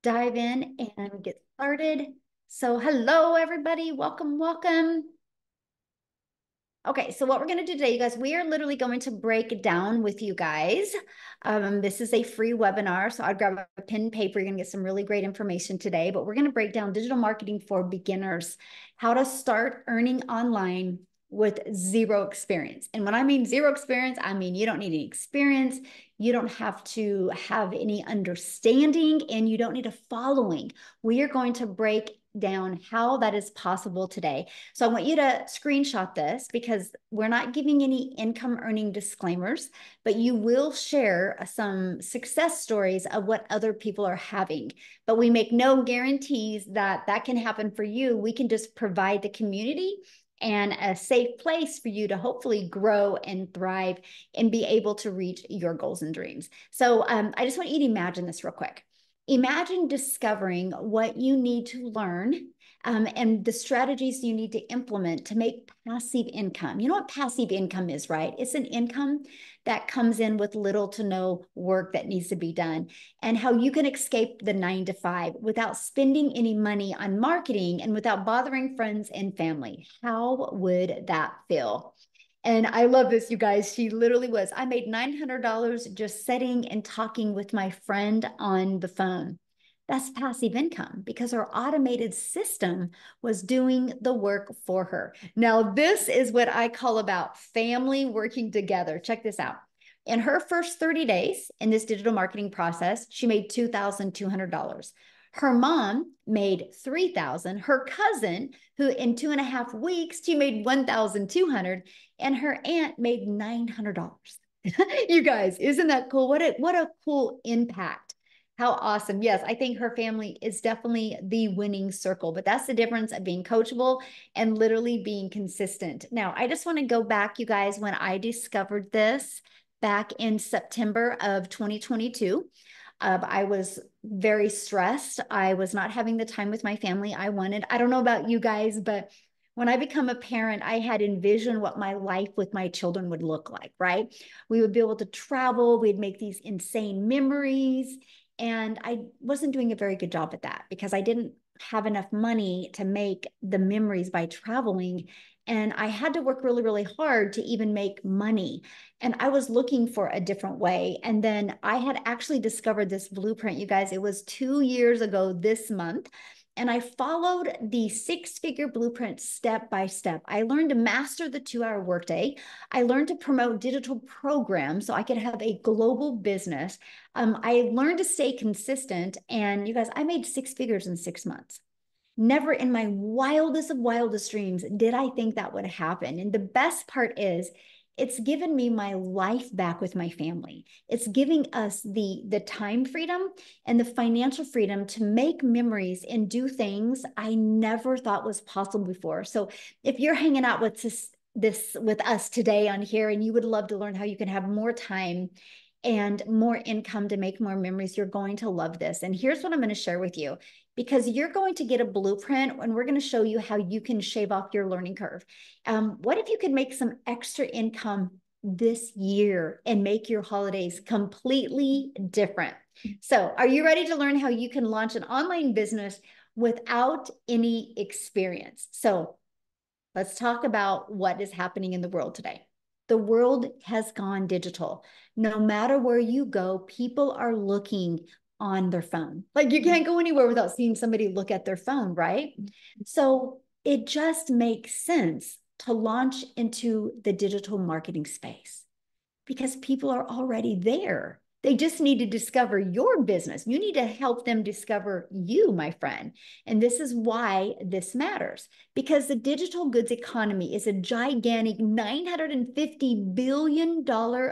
dive in and get started. So hello, everybody. Welcome, welcome. Okay, so what we're going to do today, you guys, we are literally going to break down with you guys. This is a free webinar, so I'd grab a pen and paper. You're going to get some really great information today, but we're going to break down digital marketing for beginners, how to start earning online with zero experience. And when I mean zero experience, I mean you don't need any experience, you don't have to have any understanding, and you don't need a following. We are going to break down how that is possible today. So I want you to screenshot this because we're not giving any income earning disclaimers, but you will share some success stories of what other people are having. But we make no guarantees that that can happen for you. We can just provide the community and a safe place for you to hopefully grow and thrive and be able to reach your goals and dreams. So I just want you to imagine this real quick. Imagine discovering what you need to learn and the strategies you need to implement to make passive income. You know what passive income is, right? It's an income that comes in with little to no work that needs to be done, and how you can escape the 9 to 5 without spending any money on marketing and without bothering friends and family. How would that feel? And I love this, you guys. She literally was. I made $900 just sitting and talking with my friend on the phone. That's passive income because her automated system was doing the work for her. Now, this is what I call about family working together. Check this out. In her first 30 days in this digital marketing process, she made $2,200. Her mom made $3,000. Her cousin, who in 2.5 weeks, she made $1,200, and her aunt made $900. You guys, isn't that cool? What a cool impact. How awesome. Yes, I think her family is definitely the winning circle, but that's the difference of being coachable and literally being consistent. Now, I just want to go back, you guys, when I discovered this back in September of 2022. I was very stressed. I was not having the time with my family I wanted. I don't know about you guys, but when I become a parent, I had envisioned what my life with my children would look like, right? We would be able to travel, we'd make these insane memories. And I wasn't doing a very good job at that because I didn't have enough money to make the memories by traveling. And I had to work really, really hard to even make money. And I was looking for a different way. And then I had actually discovered this blueprint, you guys. It was 2 years ago this month. And I followed the 6-figure blueprint step by step. I learned to master the 2-hour workday. I learned to promote digital programs so I could have a global business. I learned to stay consistent. And you guys, I made 6 figures in 6 months. Never in my wildest of wildest dreams did I think that would happen. And the best part is, it's given me my life back with my family. It's giving us the time freedom and the financial freedom to make memories and do things I never thought was possible before. So if you're hanging out with this with us today on here and you would love to learn how you can have more time and more income to make more memories, you're going to love this. And here's what I'm going to share with you, because you're going to get a blueprint and we're going to show you how you can shave off your learning curve. What if you could make some extra income this year and make your holidays completely different? So are you ready to learn how you can launch an online business without any experience? So let's talk about what is happening in the world today. The world has gone digital. No matter where you go, people are looking on their phone. Like you can't go anywhere without seeing somebody look at their phone, right? So it just makes sense to launch into the digital marketing space because people are already there. They just need to discover your business. You need to help them discover you, my friend. And this is why this matters, because the digital goods economy is a gigantic $950 billion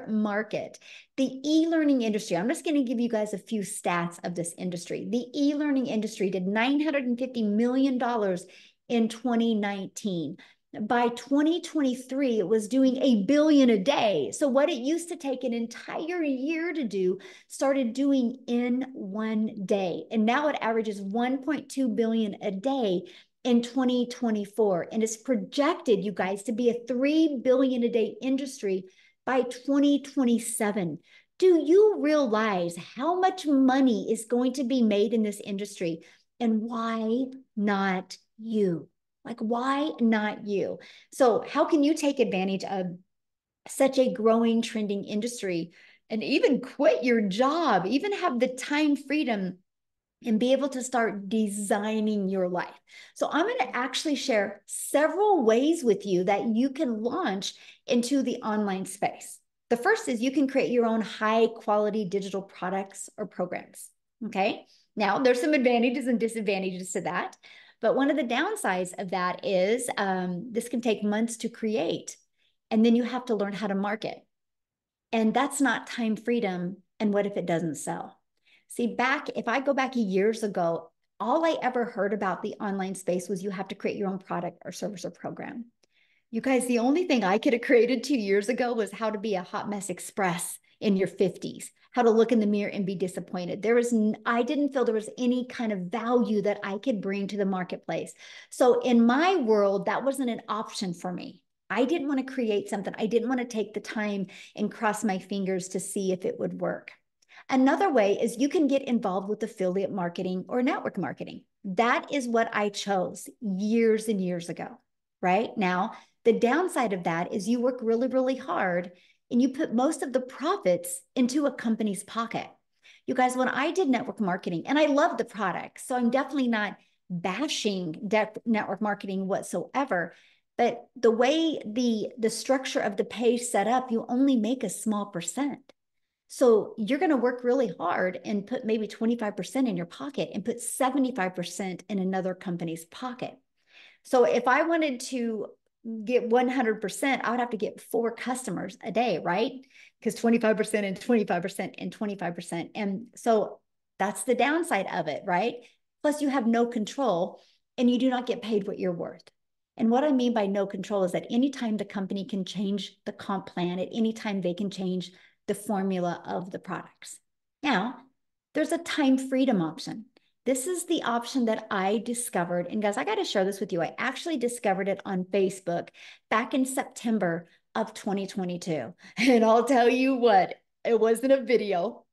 market. The e-learning industry, I'm just going to give you guys a few stats of this industry. The e-learning industry did $950 million in 2019. By 2023, it was doing $1 billion a day. So what it used to take an entire year to do, started doing in one day. And now it averages 1.2 billion a day in 2024. And it's projected, you guys, to be a 3 billion a day industry by 2027. Do you realize how much money is going to be made in this industry? And why not you? Like, why not you? So, how can you take advantage of such a growing, trending industry and even quit your job, even have the time freedom and be able to start designing your life? So I'm going to actually share several ways with you that you can launch into the online space. The first is you can create your own high quality digital products or programs. Okay. Now, there's some advantages and disadvantages to that. But one of the downsides of that is this can take months to create. And then you have to learn how to market. And that's not time freedom. And what if it doesn't sell? See, if I go back years ago, all I ever heard about the online space was you have to create your own product or service or program. You guys, the only thing I could have created 2 years ago was how to be a hot mess express in your 50s, how to look in the mirror and be disappointed. I didn't feel there was any kind of value that I could bring to the marketplace. So in my world, that wasn't an option for me. I didn't want to create something. I didn't want to take the time and cross my fingers to see if it would work. Another way is you can get involved with affiliate marketing or network marketing. That is what I chose years and years ago, right? Now, the downside of that is you work really, really hard and you put most of the profits into a company's pocket. You guys, when I did network marketing, and I love the product, so I'm definitely not bashing network marketing whatsoever. But the way the structure of the page set up, you only make a small percent. So you're going to work really hard and put maybe 25% in your pocket and put 75% in another company's pocket. So if I wanted to get 100%, I would have to get 4 customers a day, right? Because 25% and 25% and 25%. And so that's the downside of it, right? Plus, you have no control and you do not get paid what you're worth. And what I mean by no control is that anytime the company can change the comp plan, at any time they can change the formula of the products. Now, there's a time freedom option. This is the option that I discovered. And guys, I got to share this with you. I actually discovered it on Facebook back in September of 2022. And I'll tell you what, it wasn't a video.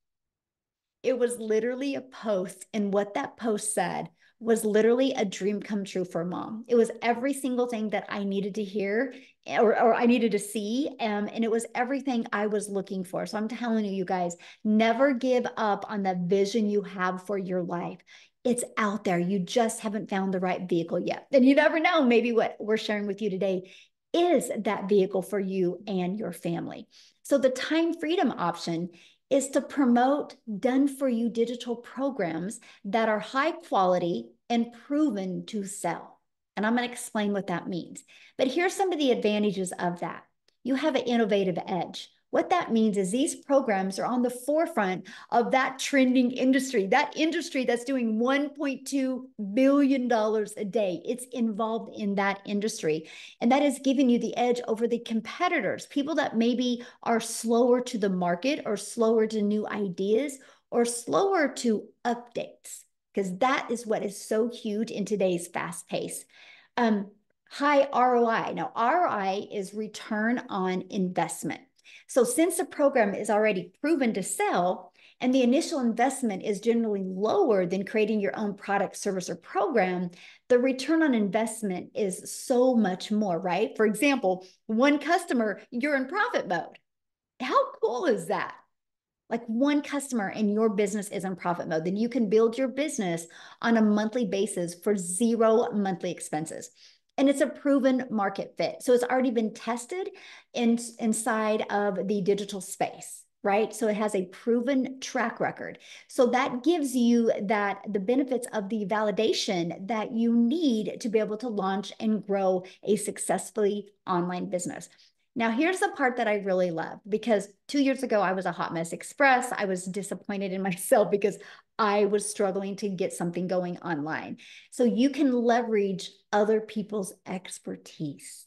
It was literally a post. And what that post said was literally a dream come true for mom. It was every single thing that I needed to hear or I needed to see. And it was everything I was looking for. So I'm telling you, you guys, never give up on the vision you have for your life. It's out there. You just haven't found the right vehicle yet. And you never know, maybe what we're sharing with you today is that vehicle for you and your family. So the time freedom option is to promote done for you digital programs that are high quality and proven to sell. And I'm going to explain what that means. But here's some of the advantages of that. You have an innovative edge. What that means is these programs are on the forefront of that trending industry, that industry that's doing $1.2 billion a day. It's involved in that industry. And that is giving you the edge over the competitors, people that maybe are slower to the market or slower to new ideas or slower to updates, because that is what is so huge in today's fast pace. High ROI. Now, ROI is return on investment. So since the program is already proven to sell and the initial investment is generally lower than creating your own product, service, or program, the return on investment is so much more, right? For example, one customer, you're in profit mode. How cool is that? Like one customer and your business is in profit mode, then you can build your business on a monthly basis for 0 monthly expenses. And it's a proven market fit. So it's already been tested inside of the digital space, right? So it has a proven track record. So that gives you the benefits of the validation that you need to be able to launch and grow a successfully online business. Now, here's the part that I really love, because 2 years ago, I was a hot mess express. I was disappointed in myself because I was struggling to get something going online. So you can leverage other people's expertise.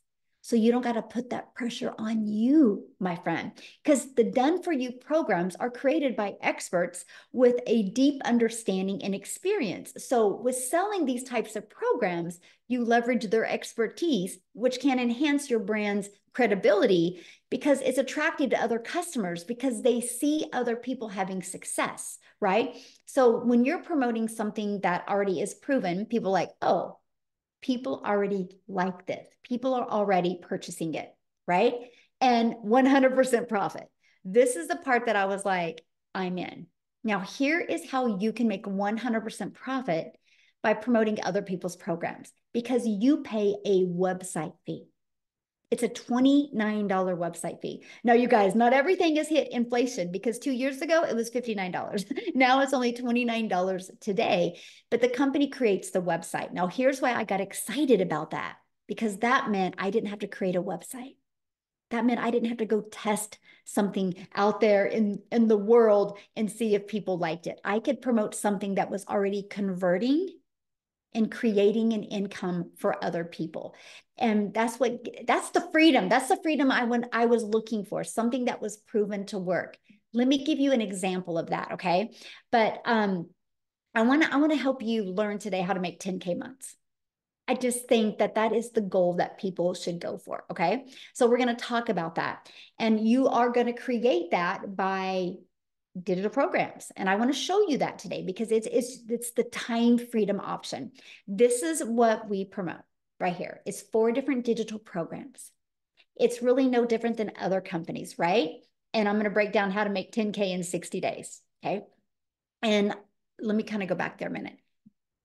So you don't got to put that pressure on you, my friend, because the done for you programs are created by experts with a deep understanding and experience. So with selling these types of programs, you leverage their expertise, which can enhance your brand's credibility because it's attractive to other customers because they see other people having success, right? So when you're promoting something that already is proven, people are like, oh, people already like this. People are already purchasing it, right? And 100% profit. This is the part that I was like, I'm in. Now, here is how you can make 100% profit by promoting other people's programs because you pay a website fee. It's a $29 website fee. Now, you guys, not everything has hit inflation because 2 years ago it was $59. Now it's only $29 today, but the company creates the website. Now, here's why I got excited about that because that meant I didn't have to create a website. That meant I didn't have to go test something out there in the world and see if people liked it. I could promote something that was already converting and creating an income for other people. And that's the freedom. That's the freedom I was looking for, something that was proven to work. Let me give you an example of that, okay? But I want to help you learn today how to make 10K months. I just think that is the goal that people should go for, okay? So we're going to talk about that. And you are going to create that by digital programs. And I want to show you that today because it's the time freedom option. This is what we promote right here. It's 4 different digital programs. It's really no different than other companies, right? And I'm going to break down how to make 10K in 60 days. Okay. And let me kind of go back there a minute.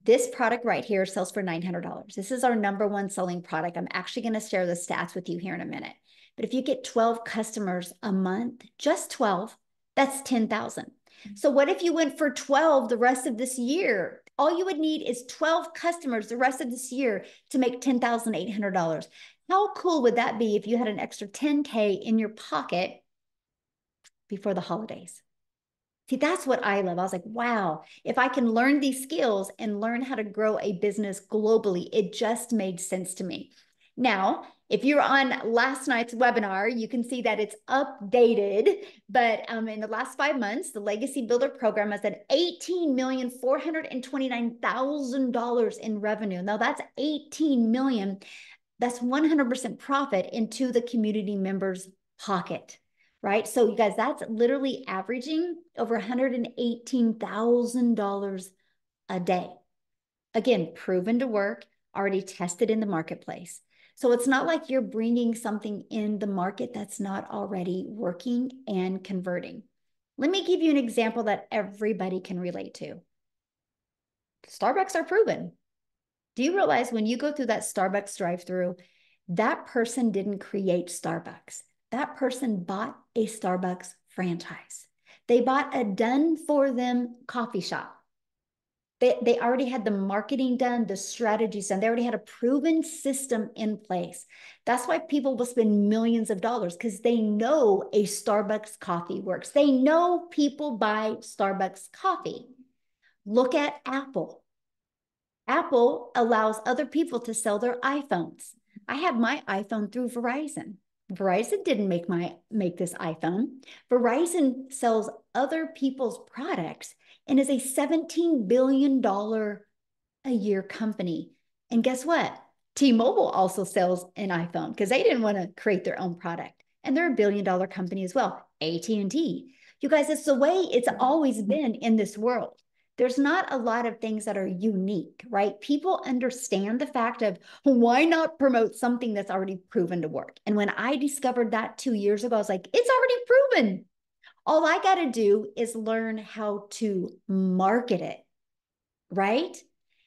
This product right here sells for $900. This is our #1 selling product. I'm actually going to share the stats with you here in a minute. But if you get 12 customers a month, just 12, that's 10,000. So what if you went for 12 the rest of this year? All you would need is 12 customers the rest of this year to make $10,800. How cool would that be if you had an extra 10K in your pocket before the holidays? See, that's what I love. I was like, wow, if I can learn these skills and learn how to grow a business globally, it just made sense to me. Now, if you're on last night's webinar, you can see that it's updated. But in the last 5 months, the Legacy Builder program has had $18,429,000 in revenue. Now that's 18 million. That's 100% profit into the community members' pocket, right? So you guys, that's literally averaging over $118,000 a day. Again, proven to work, already tested in the marketplace. So it's not like you're bringing something in the market that's not already working and converting. Let me give you an example that everybody can relate to. Starbucks are proven. Do you realize when you go through that Starbucks drive-through, that person didn't create Starbucks. That person bought a Starbucks franchise. They bought a done-for-them coffee shop. They already had the marketing done, the strategies done. They already had a proven system in place. That's why people will spend millions of dollars because they know a Starbucks coffee works. They know people buy Starbucks coffee. Look at Apple. Apple allows other people to sell their iPhones. I have my iPhone through Verizon. Verizon didn't make this iPhone. Verizon sells other people's products and is a $17 billion a year company. And guess what? T-Mobile also sells an iPhone because they didn't want to create their own product. And they're a $1 billion company as well. AT&T. You guys, it's the way it's always been in this world. There's not a lot of things that are unique, right? People understand the fact of why not promote something that's already proven to work. And when I discovered that 2 years ago, I was like, it's already proven. All I got to do is learn how to market it, right?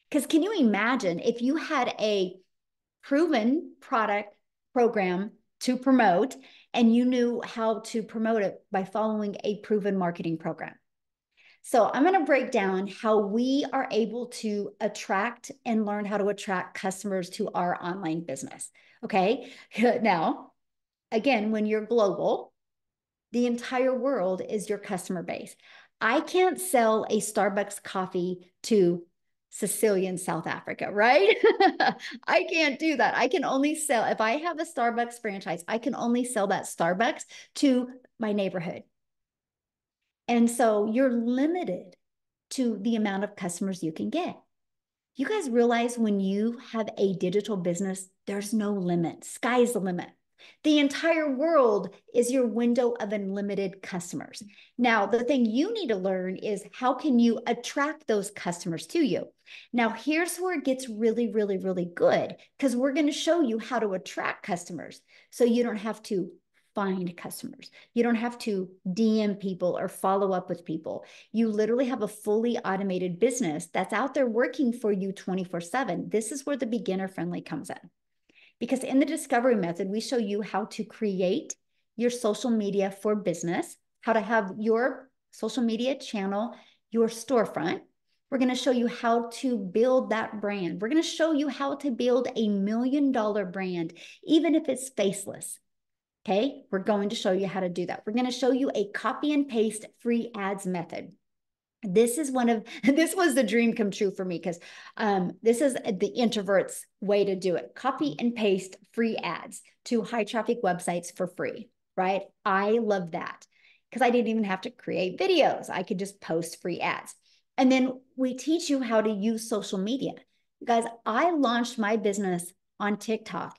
Because can you imagine if you had a proven product program to promote and you knew how to promote it by following a proven marketing program? So I'm going to break down how we are able to attract and learn how to attract customers to our online business. Okay. Now, again, when you're global, the entire world is your customer base. I can't sell a Starbucks coffee to Sicilian, South Africa, right? I can't do that. I can only sell, if I have a Starbucks franchise, I can only sell that Starbucks to my neighborhood. And so you're limited to the amount of customers you can get. You guys realize when you have a digital business, there's no limit. Sky's the limit. The entire world is your window of unlimited customers. Now, the thing you need to learn is how can you attract those customers to you? Now, here's where it gets really, really, really good because we're going to show you how to attract customers so you don't have to find customers. You don't have to DM people or follow up with people. You literally have a fully automated business that's out there working for you 24/7. This is where the beginner friendly comes in. Because in the discovery method, we show you how to create your social media for business, how to have your social media channel, your storefront. We're going to show you how to build that brand. We're going to show you how to build $1 million brand, even if it's faceless. Okay, we're going to show you how to do that. We're going to show you a copy and paste free ads method. This is this was the dream come true for me because this is the introvert's way to do it. Copy and paste free ads to high traffic websites for free, right? I love that because I didn't even have to create videos. I could just post free ads. And then we teach you how to use social media. Guys, I launched my business on TikTok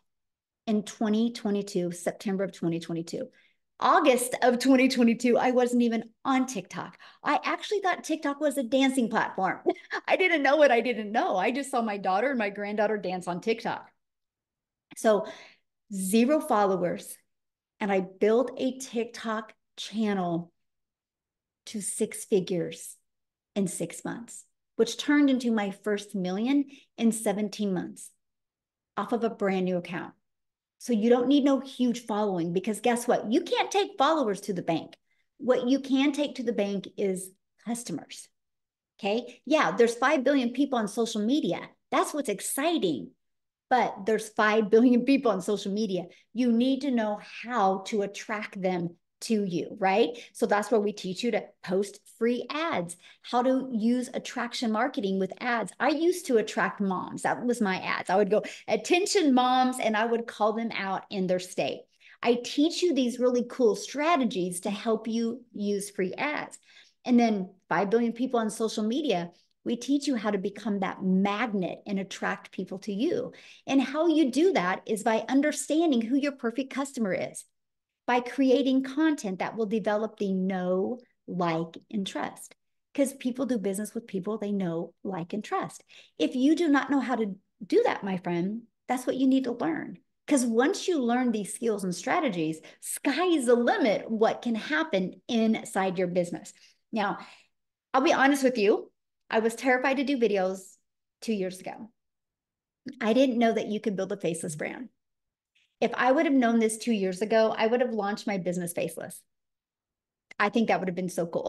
in 2022, September of 2022. August of 2022, I wasn't even on TikTok. I actually thought TikTok was a dancing platform. I didn't know what I didn't know. I just saw my daughter and my granddaughter dance on TikTok. So 0 followers. And I built a TikTok channel to 6 figures in 6 months, which turned into my first million in 17 months off of a brand new account. So you don't need no huge following because guess what? You can't take followers to the bank. What you can take to the bank is customers. Okay. Yeah, there's 5 billion people on social media. That's what's exciting. But there's 5 billion people on social media. You need to know how to attract them to you, right? So that's where we teach you to post free ads, how to use attraction marketing with ads. I used to attract moms. That was my ads. I would go, attention moms, and I would call them out in their state. I teach you these really cool strategies to help you use free ads. And then 5 billion people on social media, we teach you how to become that magnet and attract people to you. And how you do that is by understanding who your perfect customer is, by creating content that will develop the know, like, and trust. Because people do business with people they know, like, and trust. If you do not know how to do that, my friend, that's what you need to learn. Because once you learn these skills and strategies, sky is the limit what can happen inside your business. Now, I'll be honest with you. I was terrified to do videos 2 years ago. I didn't know that you could build a faceless brand. If I would have known this 2 years ago, I would have launched my business faceless. I think that would have been so cool.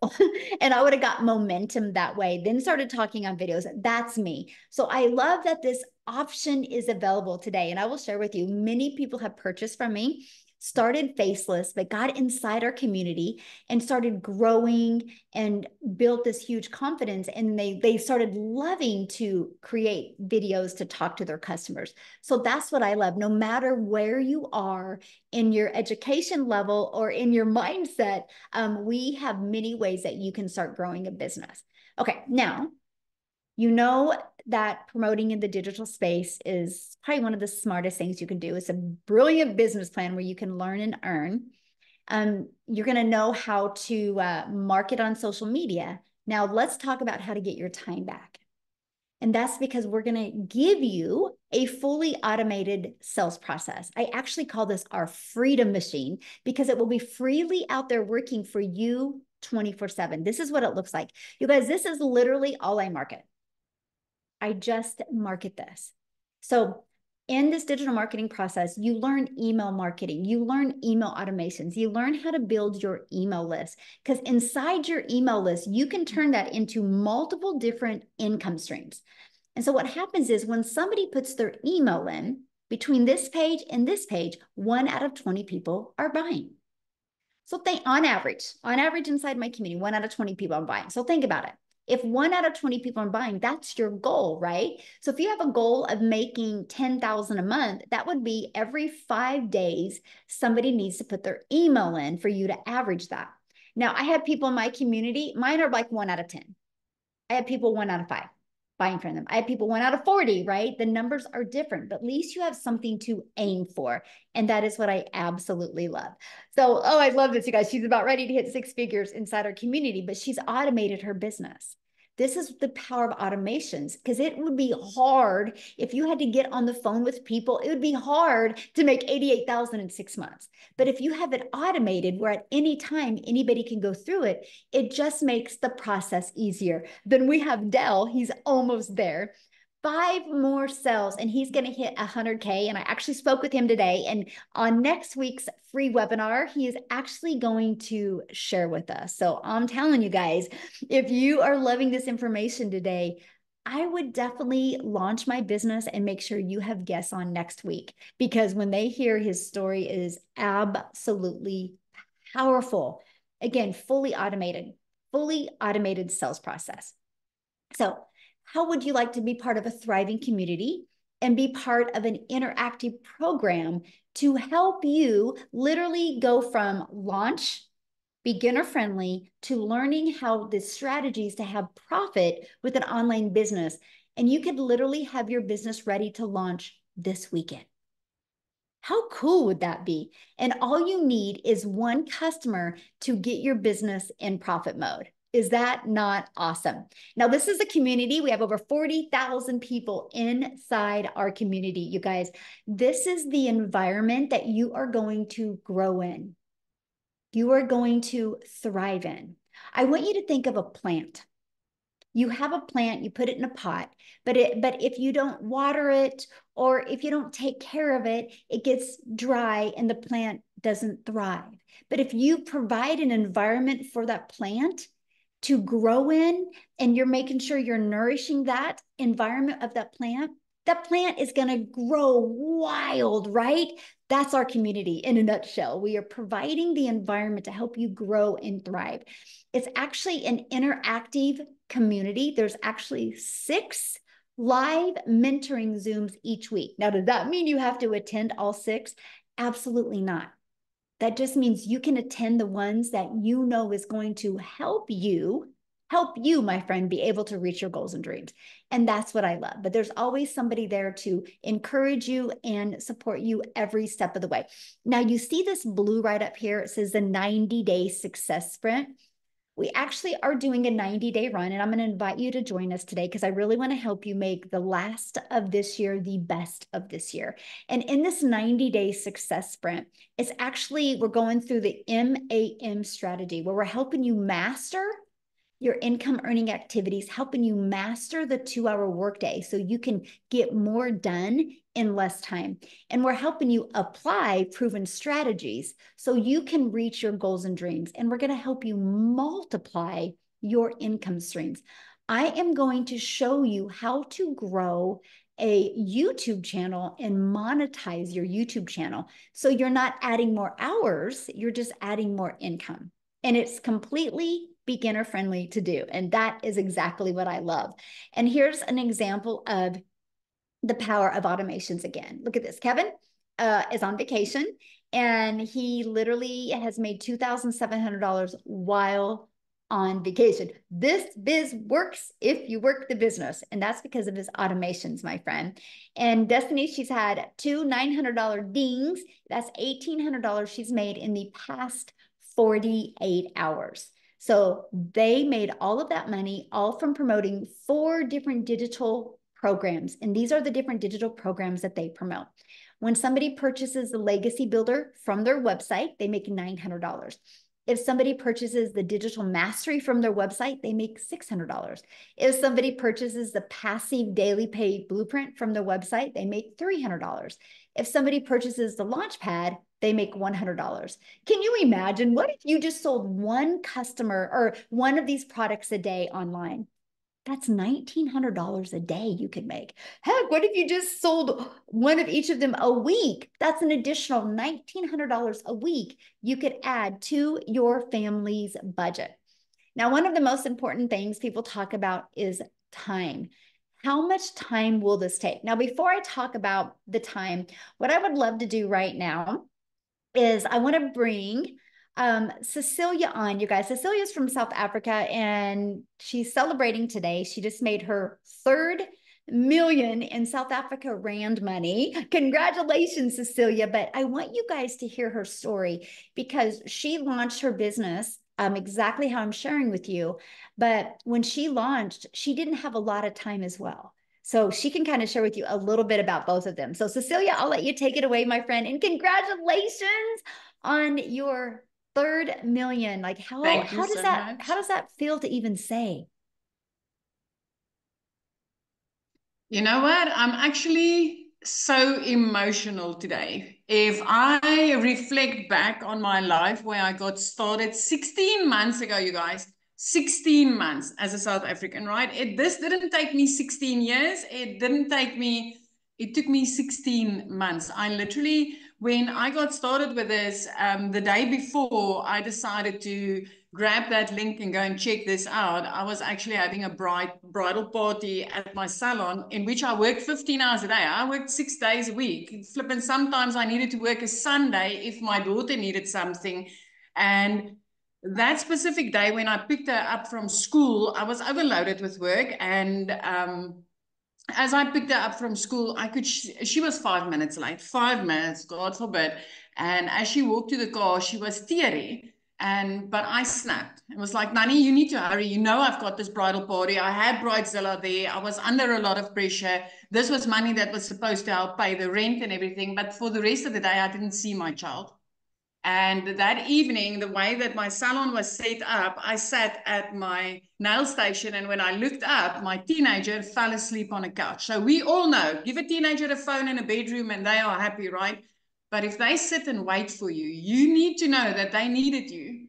And I would have got momentum that way, then started talking on videos. That's me. So I love that this option is available today. And I will share with you, many people have purchased from me, started faceless, but got inside our community and started growing and built this huge confidence. And they started loving to create videos to talk to their customers. So that's what I love. No matter where you are in your education level or in your mindset, we have many ways that you can start growing a business. Okay, now, you know that promoting in the digital space is probably one of the smartest things you can do. It's a brilliant business plan where you can learn and earn. You're going to know how to market on social media. Now, let's talk about how to get your time back. And that's because we're going to give you a fully automated sales process. I actually call this our freedom machine because it will be freely out there working for you 24/7. This is what it looks like. You guys, this is literally all I market. I just market this. So in this digital marketing process, you learn email marketing, you learn email automations, you learn how to build your email list. Because inside your email list, you can turn that into multiple different income streams. And so what happens is when somebody puts their email in between this page and this page, 1 out of 20 people are buying. So think on average inside my community, 1 out of 20 people are buying. So think about it. If 1 out of 20 people are buying, that's your goal, right? So if you have a goal of making 10,000 a month, that would be every 5 days, somebody needs to put their email in for you to average that. Now, I have people in my community, mine are like 1 out of 10. I have people 1 out of 5 buying from them. I have people 1 out of 40, right? The numbers are different, but at least you have something to aim for. And that is what I absolutely love. So, oh, I love this, you guys. She's about ready to hit 6 figures inside our community, but she's automated her business. This is the power of automations, because it would be hard if you had to get on the phone with people. It would be hard to make 88,000 in 6 months. But if you have it automated where at any time anybody can go through it, it just makes the process easier. Then we have Dell. He's almost there. 5 more sales and he's going to hit 100K. And I actually spoke with him today. And on next week's free webinar, he is actually going to share with us. So I'm telling you guys, if you are loving this information today, I would definitely launch my business and make sure you have guests on next week, because when they hear his story, it is absolutely powerful. Again, fully automated sales process. So how would you like to be part of a thriving community and be part of an interactive program to help you literally go from launch, beginner friendly, to learning how the strategies to have profit with an online business? And you could literally have your business ready to launch this weekend. How cool would that be? And all you need is one customer to get your business in profit mode. Is that not awesome? Now, this is a community. We have over 40,000 people inside our community, you guys. This is the environment that you are going to grow in. You are going to thrive in. I want you to think of a plant. You have a plant, you put it in a pot, but if you don't water it, or if you don't take care of it, it gets dry and the plant doesn't thrive. But if you provide an environment for that plant to grow in, and you're making sure you're nourishing that environment of that plant is going to grow wild, right? That's our community in a nutshell. We are providing the environment to help you grow and thrive. It's actually an interactive community. There's actually 6 live mentoring Zooms each week. Now, does that mean you have to attend all 6? Absolutely not. That just means you can attend the ones that you know is going to help you, my friend, be able to reach your goals and dreams. And that's what I love. But there's always somebody there to encourage you and support you every step of the way. Now, you see this blue right up here. It says the 90-day success sprint. We actually are doing a 90-day run, and I'm going to invite you to join us today because I really want to help you make the last of this year the best of this year. And in this 90-day success sprint, it's actually, we're going through the MAM strategy, where we're helping you master your income earning activities, helping you master the 2-hour workday so you can get more done in less time. And we're helping you apply proven strategies so you can reach your goals and dreams. And we're going to help you multiply your income streams. I am going to show you how to grow a YouTube channel and monetize your YouTube channel. So you're not adding more hours, you're just adding more income. And it's completely beginner friendly to do. And that is exactly what I love. And here's an example of the power of automations again. Look at this. Kevin is on vacation, and he literally has made $2,700 while on vacation. This biz works if you work the business, and that's because of his automations, my friend. And Destiny, she's had 2 $900 dings. That's $1,800 she's made in the past 48 hours. So they made all of that money, all from promoting 4 different digital programs. And these are the different digital programs that they promote. When somebody purchases the Legacy Builder from their website, they make $900. If somebody purchases the Digital Mastery from their website, they make $600. If somebody purchases the Passive Daily Pay Blueprint from their website, they make $300. If somebody purchases the Launchpad, they make $100. Can you imagine? What if you just sold one customer or one of these products a day online? That's $1,900 a day you could make. Heck, what if you just sold one of each of them a week? That's an additional $1,900 a week you could add to your family's budget. Now, one of the most important things people talk about is time. How much time will this take? Now, before I talk about the time, what I would love to do right now is I want to bring Cecilia on, you guys. Cecilia's from South Africa and she's celebrating today. She just made her 3rd million in South Africa Rand money. Congratulations, Cecilia. But I want you guys to hear her story because she launched her business exactly how I'm sharing with you. But when she launched, she didn't have a lot of time as well. So she can kind of share with you a little bit about both of them. So Cecilia, I'll let you take it away, my friend. And congratulations on your 3rd million. Like how does that feel to even say? You know what? I'm actually so emotional today. If I reflect back on my life where I got started 16 months ago, you guys, 16 months as a South African, right? This didn't take me 16 years. It took me 16 months. I literally, when I got started with this, the day before I decided to grab that link and go and check this out, I was actually having a bridal party at my salon in which I worked 15 hours a day. I worked 6 days a week. Flipping, sometimes I needed to work a Sunday if my daughter needed something. And that specific day when I picked her up from school, I was overloaded with work. And as I picked her up from school, she was 5 minutes late, 5 minutes, God forbid. And as she walked to the car, she was teary. But I snapped. It was like, Nani, you need to hurry. You know, I've got this bridal party. I had Bridezilla there. I was under a lot of pressure. This was money that was supposed to help pay the rent and everything. But for the rest of the day, I didn't see my child. And that evening, the way that my salon was set up, I sat at my nail station. And when I looked up, my teenager fell asleep on a couch. So we all know, give a teenager a phone in a bedroom and they are happy, right? But if they sit and wait for you, you need to know that they needed you.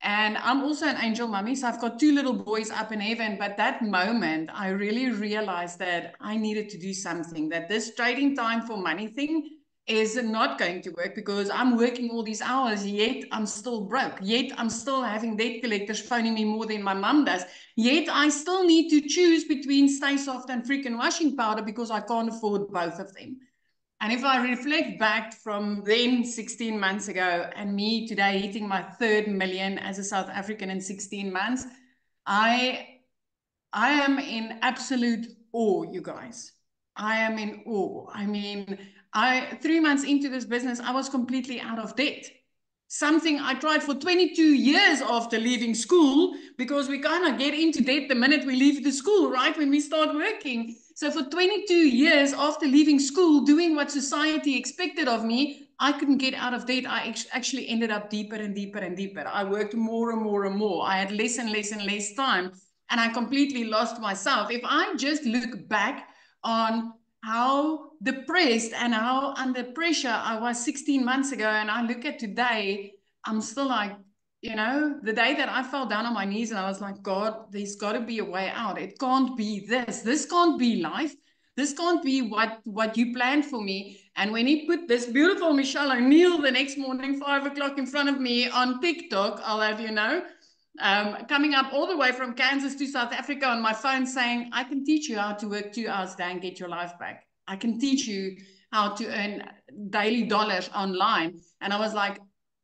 And I'm also an angel mummy, so I've got 2 little boys up in heaven. But that moment, I really realized that I needed to do something, that this trading time for money thing is not going to work because I'm working all these hours, yet I'm still broke. Yet I'm still having debt collectors phoning me more than my mum does. Yet I still need to choose between Stay Soft and freaking washing powder because I can't afford both of them. And if I reflect back from then 16 months ago and me today hitting my 3rd million as a South African in 16 months, I am in absolute awe, you guys. I am in awe. I mean, 3 months into this business, I was completely out of debt. Something I tried for 22 years after leaving school, because we kind of get into debt the minute we leave the school, right? When we start working. So for 22 years after leaving school, doing what society expected of me, I couldn't get out of debt. I actually ended up deeper and deeper and deeper. I worked more and more and more. I had less and less and less time. And I completely lost myself. If I just look back on how depressed and how under pressure I was 16 months ago, and I look at today, I'm still like, you know, the day that I fell down on my knees and I was like, God, there's got to be a way out. It can't be this. This can't be life. This can't be what you planned for me. And when he put this beautiful Michelle O'Neill the next morning, 5 o'clock in front of me on TikTok, I'll have you know, coming up all the way from Kansas to South Africa on my phone saying, I can teach you how to work 2 hours a day and get your life back. I can teach you how to earn daily dollars online. And I was like,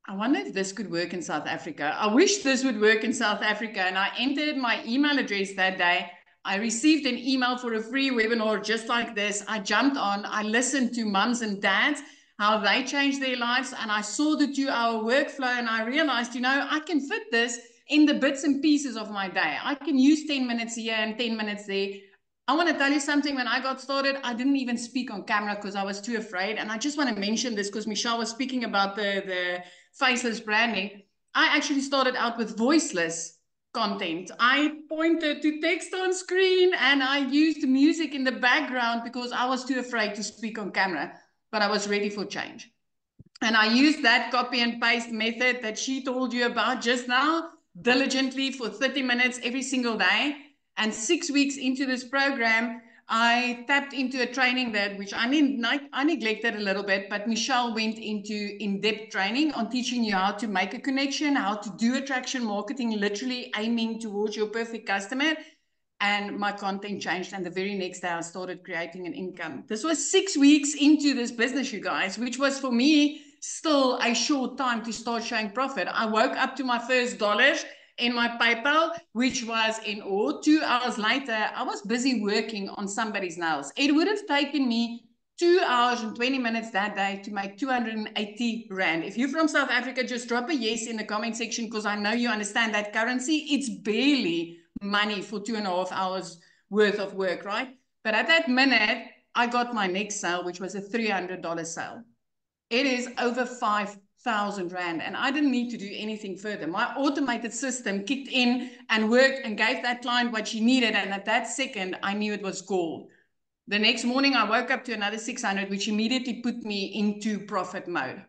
I wonder if this could work in South Africa. I wish this would work in South Africa. And I entered my email address that day. I received an email for a free webinar just like this. I jumped on, I listened to mums and dads, how they changed their lives. And I saw the 2-hour workflow and I realized, you know, I can fit this in the bits and pieces of my day. I can use 10 minutes here and 10 minutes there. I want to tell you something. When I got started, I didn't even speak on camera because I was too afraid. And I just want to mention this because Michelle was speaking about the faceless branding. I actually started out with voiceless content. I pointed to text on screen and I used music in the background because I was too afraid to speak on camera, but I was ready for change. And I used that copy and paste method that she told you about just now diligently for 30 minutes every single day. And 6 weeks into this program, I tapped into a training that which I neglected a little bit, but Michelle went into in-depth training on teaching you how to make a connection, how to do attraction marketing, literally aiming towards your perfect customer. And my content changed. And the very next day, I started creating an income. This was 6 weeks into this business, you guys, which was for me still a short time to start showing profit. I woke up to my first dollars in my PayPal, which was in awe. 2 hours later, I was busy working on somebody's nails. It would have taken me 2 hours and 20 minutes that day to make 280 Rand. If you're from South Africa, just drop a yes in the comment section because I know you understand that currency. It's barely money for 2.5 hours worth of work, right? But at that minute, I got my next sale, which was a $300 sale. It is over 5,000 Rand, and I didn't need to do anything further. My automated system kicked in and worked and gave that client what she needed, and at that second, I knew it was gold. The next morning, I woke up to another 600, which immediately put me into profit mode.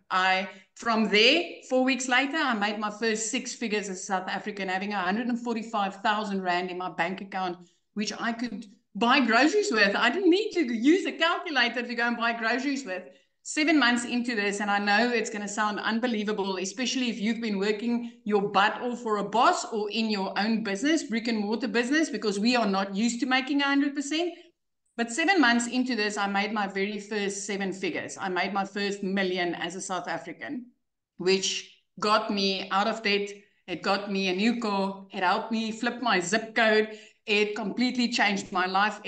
From there, 4 weeks later, I made my first 6 figures as a South African, having 145,000 Rand in my bank account, which I could buy groceries with. I didn't need to use a calculator to go and buy groceries with. 7 months into this, and I know it's going to sound unbelievable, especially if you've been working your butt off for a boss or in your own business, brick and mortar business, because we are not used to making 100%. But 7 months into this, I made my very first 7 figures. I made my first million as a South African, which got me out of debt. It got me a new car. It helped me flip my zip code. It completely changed my life.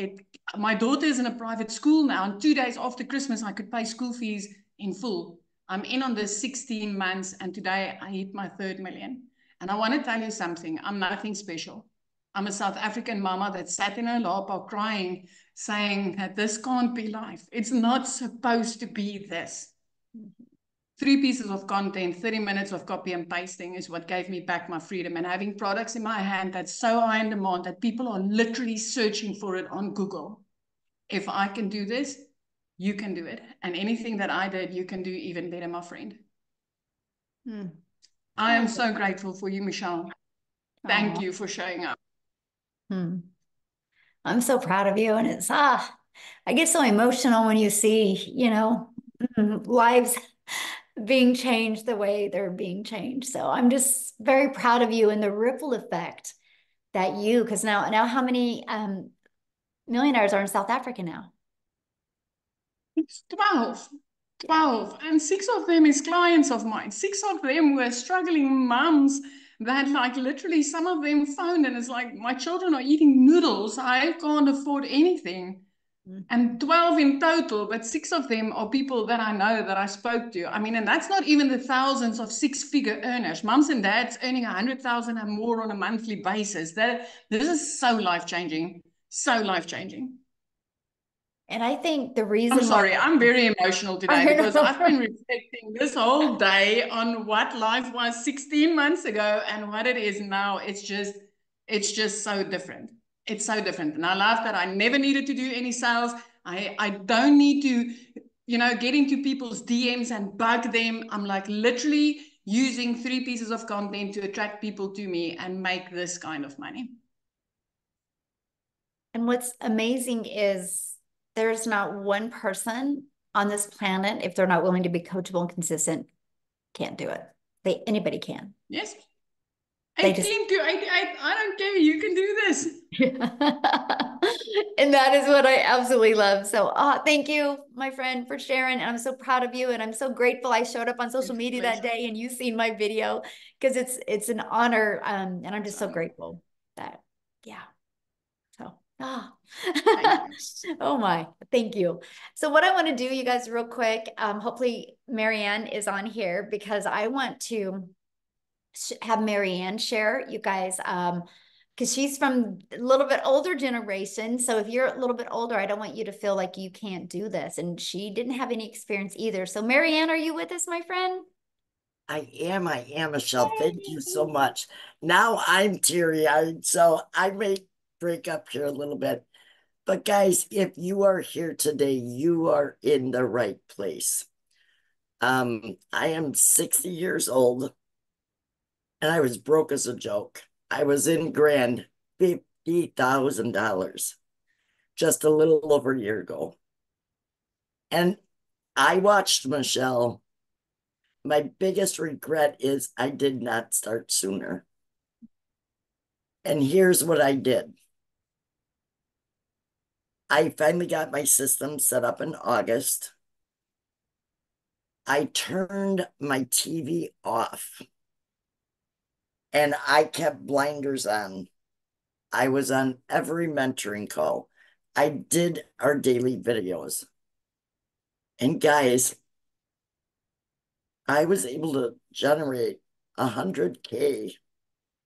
My daughter is in a private school now, and 2 days after Christmas, I could pay school fees in full. I'm in on this 16 months, and today I hit my third million. And I want to tell you something. I'm nothing special. I'm a South African mama that sat in her lap crying, saying that this can't be life. It's not supposed to be this. 3 pieces of content, 30 minutes of copy and pasting is what gave me back my freedom, and having products in my hand that's so high in demand that people are literally searching for it on Google. If I can do this, you can do it. And anything that I did, you can do even better, my friend. I am so grateful for you, Michelle. Thank you for showing up. I'm so proud of you. And I get so emotional when you see, lives being changed the way they're being changed. So I'm just very proud of you and the ripple effect that because now how many millionaires are in South Africa now? It's 12. And 6 of them is clients of mine. 6 of them were struggling moms that literally some of them phoned and it's like, my children are eating noodles. I can't afford anything. And 12 in total, but 6 of them are people that I know, that I spoke to. I mean, and that's not even the thousands of 6-figure earners. Moms and dads earning 100,000 and more on a monthly basis. This is so life-changing. So life-changing. And I think the reason I'm sorry, I'm very emotional today because I've been reflecting this whole day on what life was 16 months ago and what it is now. It's just so different. It's so different. And I love that I never needed to do any sales. I don't need to, get into people's DMs and bug them. I'm literally using 3 pieces of content to attract people to me and make this kind of money. And what's amazing is there's not one person on this planet, if they're not willing to be coachable and consistent, can't do it. Anybody can. Yes. 18 to 88, I don't care. You can do this. And that is what I absolutely love. So thank you, my friend, for sharing. And I'm so proud of you. And I'm so grateful I showed up on social media that day and you seen my video, because it's an honor. And I'm just so grateful that, yeah. So, oh my, thank you. So what I want to do, you guys, real quick, hopefully Marianne is on here because I want to have Marianne share, you guys, because she's from a little bit older generation. So if you're a little bit older, I don't want you to feel like you can't do this. And she didn't have any experience either. So Marianne, are you with us, my friend? I am, Michelle. Thank you so much. Now I'm teary-eyed, so I may break up here a little bit. But guys, if you are here today, you are in the right place. I am 60 years old, and I was broke as a joke. I was in grand $50,000. just a little over a year ago. And I watched Michelle. My biggest regret is I did not start sooner. And here's what I did. I finally got my system set up in August. I turned my TV off and I kept blinders on. I was on every mentoring call. I did our daily videos. And guys, I was able to generate 100K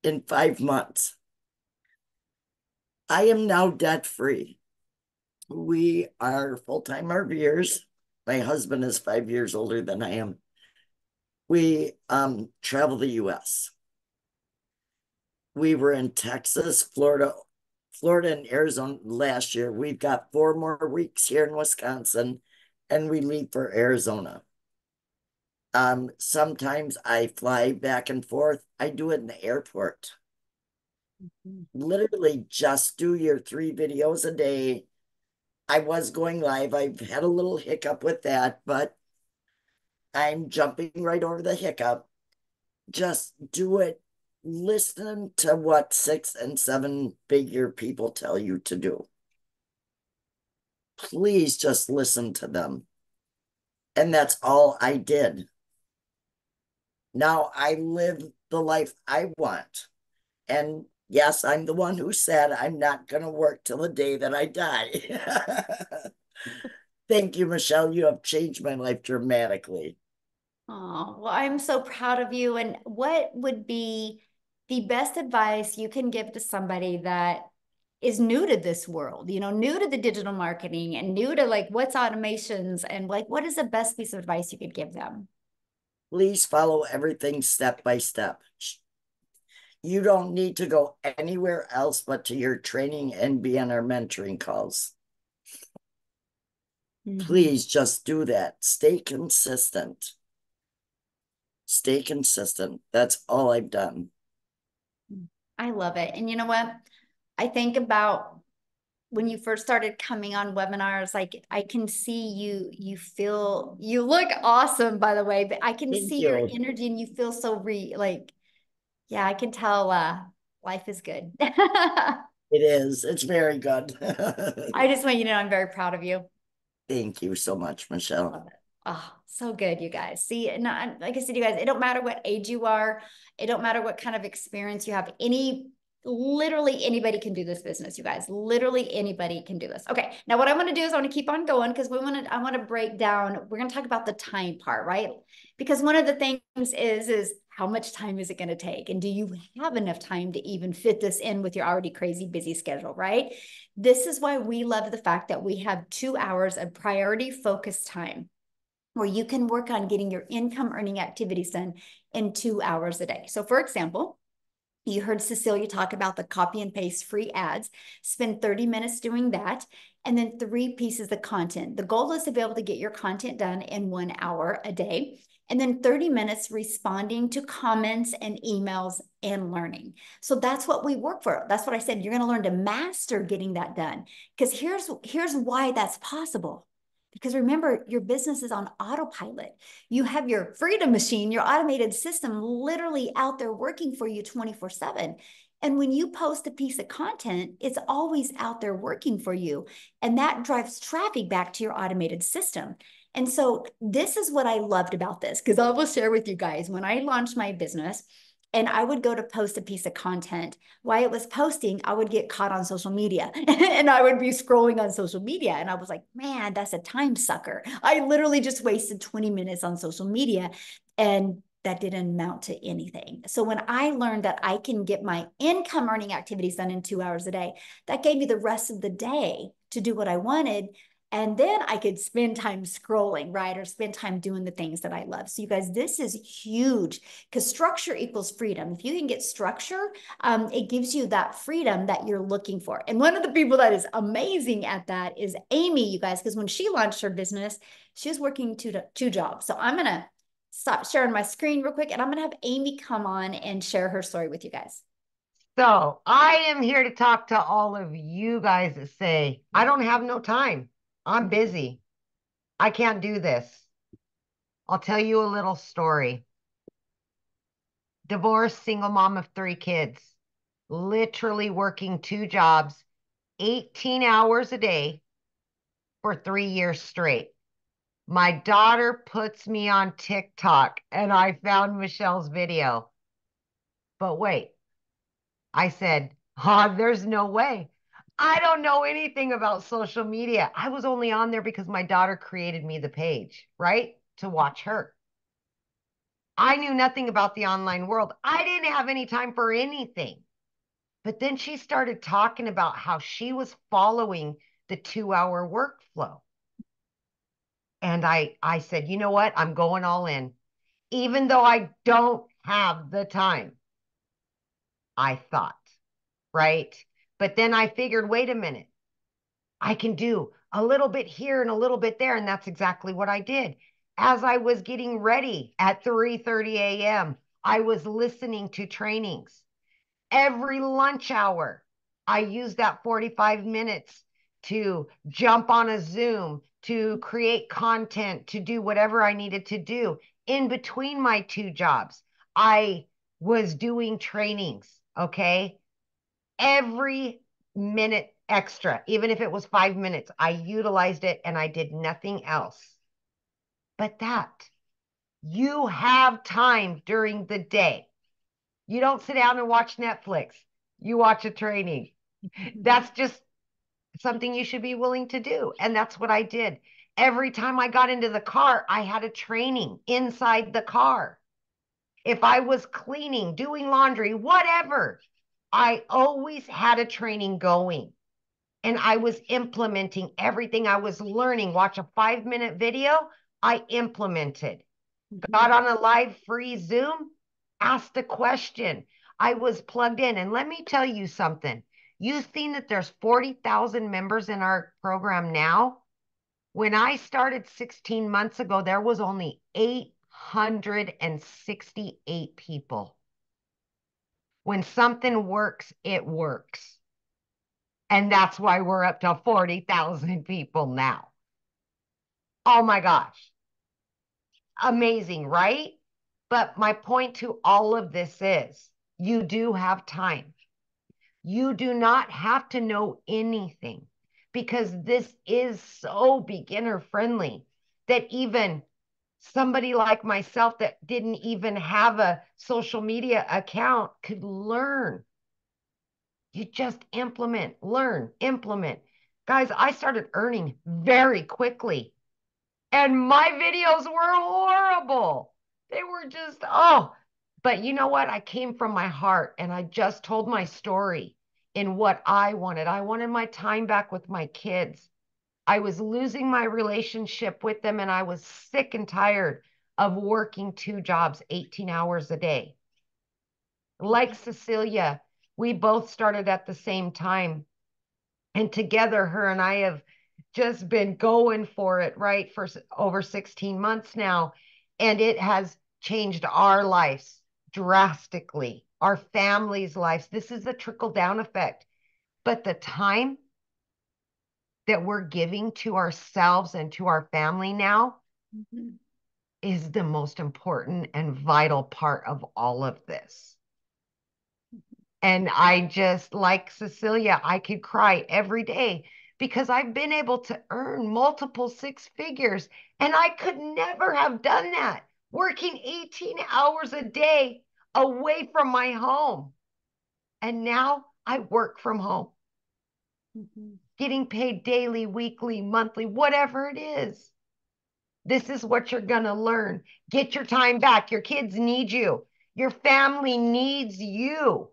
in 5 months. I am now debt free. We are full-time RVers. My husband is 5 years older than I am. We travel the US. We were in Texas, Florida and Arizona last year. We've got 4 more weeks here in Wisconsin, and we leave for Arizona. Sometimes I fly back and forth. I do it in the airport. Literally just do your 3 videos a day. I was going live. I've had a little hiccup with that, but I'm jumping right over the hiccup. Just do it. Listen to what 6 and 7 figure people tell you to do. Please just listen to them. And that's all I did. Now I live the life I want. And yes, I'm the one who said I'm not going to work till the day that I die. Thank you, Michelle. You have changed my life dramatically. Oh, well, I'm so proud of you. And what would be the best advice you can give to somebody that is new to this world, new to the digital marketing and new to like what's automations and like what is the best piece of advice you could give them? Please follow everything step by step. You don't need to go anywhere else but to your training and be on our mentoring calls. Please just do that. Stay consistent. Stay consistent. That's all I've done. I love it. And you know what? I think about when you first started coming on webinars, like I can see you look awesome, by the way, but I can Thank see your you. energy and you feel so like, yeah, I can tell life is good. It is. It's very good. I just want you to know I'm very proud of you. Thank you so much, Michelle. Love it. Oh, so good, you guys. See, and like I said, you guys, it don't matter what age you are, it don't matter what kind of experience you have. Literally anybody can do this business, you guys. Literally anybody can do this. Okay, now what I want to do is I want to keep on going because I want to break down. We're going to talk about the time part, right? Because one of the things is how much time is it going to take, and do you have enough time to even fit this in with your already crazy busy schedule, right? This is why we love the fact that we have 2 hours of priority focus time where you can work on getting your income earning activities done in 2 hours a day. So for example, you heard Cecilia talk about the copy and paste free ads. Spend 30 minutes doing that. And then 3 pieces of content. The goal is to be able to get your content done in 1 hour a day. And then 30 minutes responding to comments and emails and learning. So that's what we work for. That's what I said. You're going to learn to master getting that done. Because here's why that's possible. Because remember, your business is on autopilot. You have your freedom machine, your automated system literally out there working for you 24/7. And when you post a piece of content, it's always out there working for you. And that drives traffic back to your automated system. And so this is what I loved about this, because I will share with you guys when I launched my business and I would go to post a piece of content. While it was posting, I would get caught on social media and I would be scrolling on social media. And I was like, man, that's a time sucker. I literally just wasted 20 minutes on social media and that didn't amount to anything. So when I learned that I can get my income earning activities done in 2 hours a day, that gave me the rest of the day to do what I wanted. And then I could spend time scrolling, right? Or spend time doing the things that I love. So you guys, this is huge because structure equals freedom. If you can get structure, it gives you that freedom that you're looking for. And one of the people that is amazing at that is Amy, you guys, because when she launched her business, she was working two jobs. So I'm going to stop sharing my screen real quick and I'm going to have Amy come on and share her story with you guys. So I am here to talk to all of you guys that say, I don't have no time. I'm busy. I can't do this. I'll tell you a little story. Divorced, single mom of 3 kids, literally working 2 jobs, 18 hours a day for 3 years straight. My daughter puts me on TikTok and I found Michelle's video. But wait, I said, there's no way. I don't know anything about social media. I was only on there because my daughter created me the page, right? To watch her. I knew nothing about the online world. I didn't have any time for anything. But then she started talking about how she was following the 2 hour workflow. And I said, you know what? I'm going all in. Even though I don't have the time, I thought, right? But then I figured, wait a minute, I can do a little bit here and a little bit there. And that's exactly what I did. As I was getting ready at 3:30 a.m., I was listening to trainings. Every lunch hour, I used that 45 minutes to jump on a Zoom, to create content, to do whatever I needed to do. In between my 2 jobs, I was doing trainings, okay? Every minute extra, even if it was 5 minutes, I utilized it and I did nothing else. But you have time during the day. You don't sit down and watch Netflix. You watch a training. That's just something you should be willing to do. And that's what I did. Every time I got into the car, I had a training inside the car. If I was cleaning, doing laundry, whatever, I always had a training going. And I was implementing everything I was learning. Watch a 5-minute video, I implemented. Got on a live free Zoom, asked a question. I was plugged in. And let me tell you something. You've seen that there's 40,000 members in our program now. When I started 16 months ago, there was only 868 people. When something works, it works. And that's why we're up to 40,000 people now. Oh my gosh. Amazing, right? But my point to all of this is you do have time. You do not have to know anything because this is so beginner friendly that even somebody like myself that didn't even have a social media account could learn. You just implement, learn, implement. Guys, I started earning very quickly. And my videos were horrible. They were just, oh, but you know what? I came from my heart and I just told my story in what I wanted. I wanted my time back with my kids. I was losing my relationship with them and I was sick and tired of working 2 jobs, 18 hours a day. Like Cecilia, we both started at the same time. And together, her and I have just been going for it, right, for over 16 months now. And it has changed our lives drastically, our families' lives. This is a trickle down effect. But the time that we're giving to ourselves and to our family now is the most important and vital part of all of this. And I just, like Cecilia, I could cry every day because I've been able to earn multiple 6 figures. And I could never have done that working 18 hours a day away from my home. And now I work from home, getting paid daily, weekly, monthly, whatever it is. This is what you're going to learn. Get your time back. Your kids need you. Your family needs you.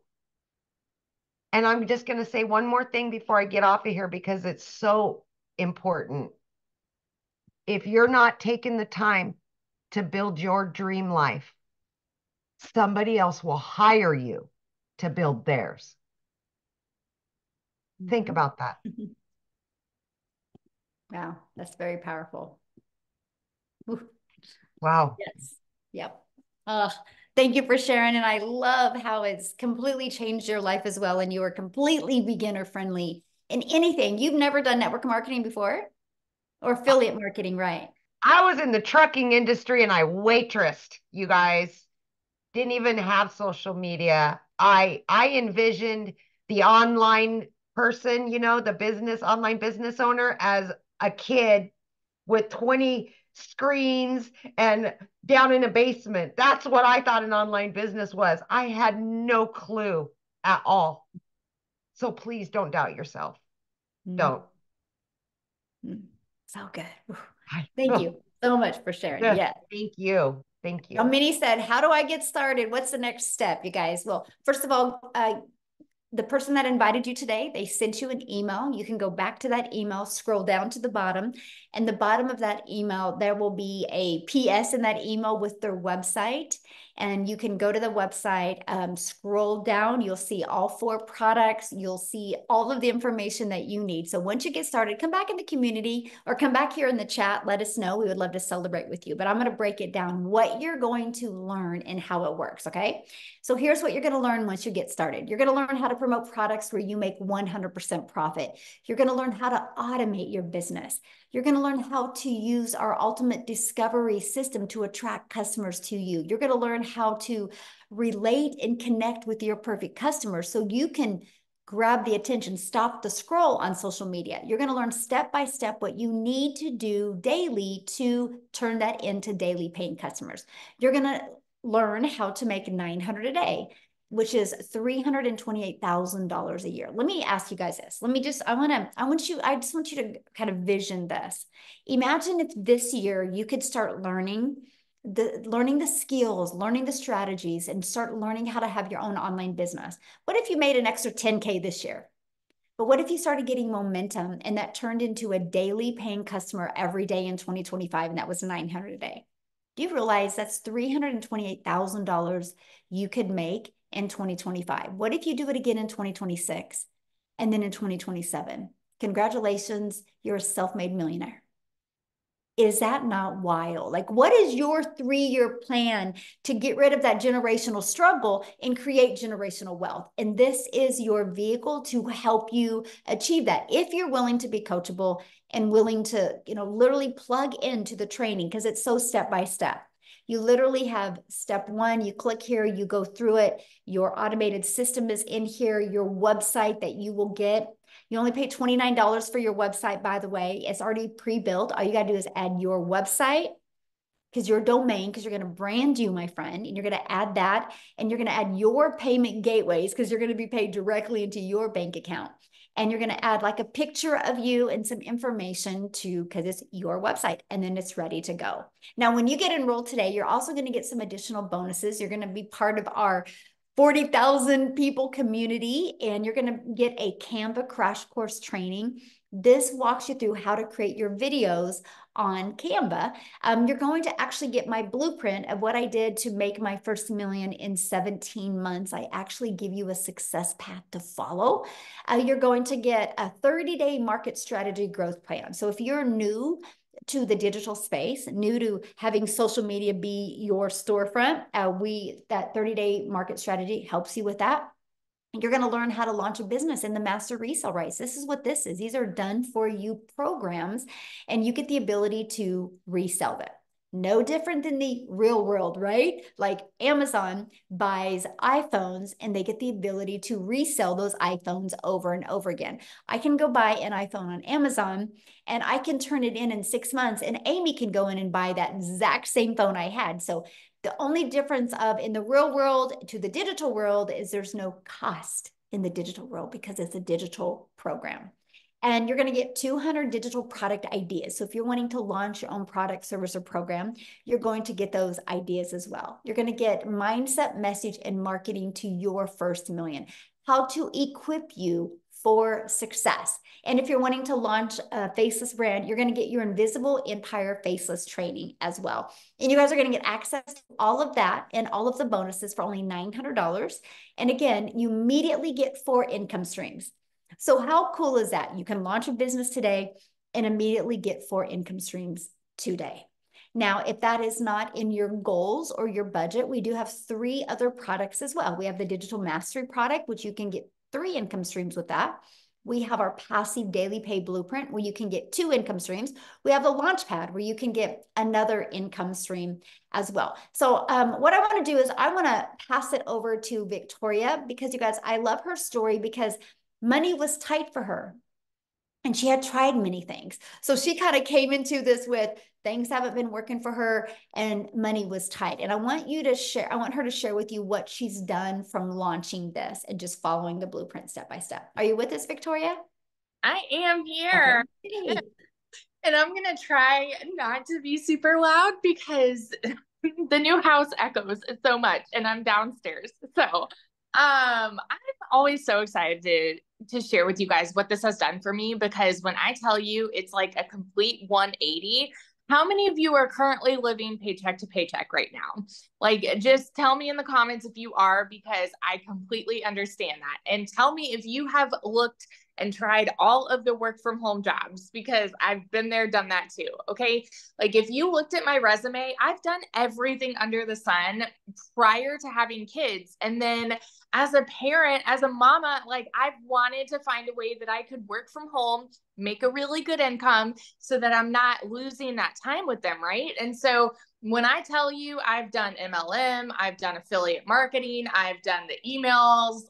And I'm just going to say one more thing before I get off of here because it's so important. If you're not taking the time to build your dream life, somebody else will hire you to build theirs. Think about that. Wow, that's very powerful. Ooh. Wow. Yes. Yep. Thank you for sharing. And I love how it's completely changed your life as well. And you are completely beginner friendly in anything. You've never done network marketing before or affiliate marketing, right? I was in the trucking industry and I waitressed, you guys. Didn't even have social media. I envisioned the online person, the online business owner as a kid with 20 screens and down in a basement. That's what I thought an online business was. I had no clue at all. So please don't doubt yourself. Don't. So good. Thank you so much for sharing. Yeah. Thank you. Thank Now, you. Minnie said, how do I get started? What's the next step, you guys? Well, first of all, the person that invited you today, they sent you an email. You can go back to that email, scroll down to the bottom, and the bottom of that email, there will be a PS in that email with their website. And you can go to the website, scroll down, you'll see all 4 products, you'll see all of the information that you need. So once you get started, come back in the community or come back here in the chat, let us know. We would love to celebrate with you, but I'm going to break it down what you're going to learn and how it works, okay? So here's what you're going to learn once you get started. You're going to learn how to promote products where you make 100% profit. You're going to learn how to automate your business. You're going to learn how to use our ultimate discovery system to attract customers to you. You're going to learn how to relate and connect with your perfect customers so you can grab the attention, stop the scroll on social media. You're going to learn step by step what you need to do daily to turn that into daily paying customers. You're going to learn how to make 900 a day, which is $328,000 a year. Let me ask you guys this. I just want you to kind of vision this. Imagine if this year you could start learning the skills, learning the strategies, and start learning how to have your own online business. What if you made an extra 10K this year? But what if you started getting momentum and that turned into a daily paying customer every day in 2025, and that was 900 a day? Do you realize that's $328,000 you could make in 2025? What if you do it again in 2026 and then in 2027? Congratulations, you're a self-made millionaire. Is that not wild? Like, what is your 3-year plan to get rid of that generational struggle and create generational wealth? And this is your vehicle to help you achieve that. If you're willing to be coachable and willing to, literally plug into the training, because it's so step by step. You literally have step 1, you click here, you go through it. Your automated system is in here, your website that you will get. You only pay $29 for your website, by the way. It's already pre-built. All you got to do is add your website, because your domain, because you're going to brand you, my friend, and you're going to add that, and you're going to add your payment gateways, because you're going to be paid directly into your bank account. And you're going to add like a picture of you and some information because it's your website, and then it's ready to go. Now, when you get enrolled today, you're also going to get some additional bonuses. You're going to be part of our 40,000 people community, and you're going to get a Canva crash course training. This walks you through how to create your videos on Canva. You're going to actually get my blueprint of what I did to make my first million in 17 months. I actually give you a success path to follow. You're going to get a 30-day market strategy growth plan. So if you're new to the digital space, new to having social media be your storefront, that 30-day market strategy helps you with that. You're going to learn how to launch a business in the master resale rights. This is what this is. These are done for you programs, and you get the ability to resell them. No different than the real world, right? Like Amazon buys iPhones and they get the ability to resell those iPhones over and over again. I can go buy an iPhone on Amazon and I can turn it in 6 months, and Amy can go in and buy that exact same phone I had. So the only difference of in the real world to the digital world is there's no cost in the digital world because it's a digital program. And you're going to get 200 digital product ideas. So if you're wanting to launch your own product, service, or program, you're going to get those ideas as well. You're going to get mindset, message, and marketing to your first million. How to equip you for success. And if you're wanting to launch a faceless brand, you're going to get your invisible empire faceless training as well. And you guys are going to get access to all of that and all of the bonuses for only $900. And again, you immediately get 4 income streams. So how cool is that? You can launch a business today and immediately get 4 income streams today. Now, if that is not in your goals or your budget, we do have 3 other products as well. We have the digital mastery product, which you can get 3 income streams with that. We have our passive daily pay blueprint where you can get 2 income streams. We have the launch pad where you can get another income stream as well. So what I want to do is I want to pass it over to Victoria, because you guys, I love her story because money was tight for her and she had tried many things. So she kind of came into this with things haven't been working for her and money was tight. And I want her to share with you what she's done from launching this and just following the blueprint step by step. Are you with us, Victoria? I am here. Okay. And I'm going to try not to be super loud because the new house echoes so much and I'm downstairs. So, I'm always so excited to share with you guys what this has done for me, because when I tell you it's like a complete 180. How many of you are currently living paycheck to paycheck right now? Like, just tell me in the comments if you are, because I completely understand that. And tell me if you have looked and tried all of the work from home jobs, because I've been there, done that too. Okay. Like, if you looked at my resume, I've done everything under the sun prior to having kids. And then as a parent, as a mama, like, I've wanted to find a way that I could work from home, make a really good income so that I'm not losing that time with them. Right. And so when I tell you I've done MLM, I've done affiliate marketing, I've done the emails,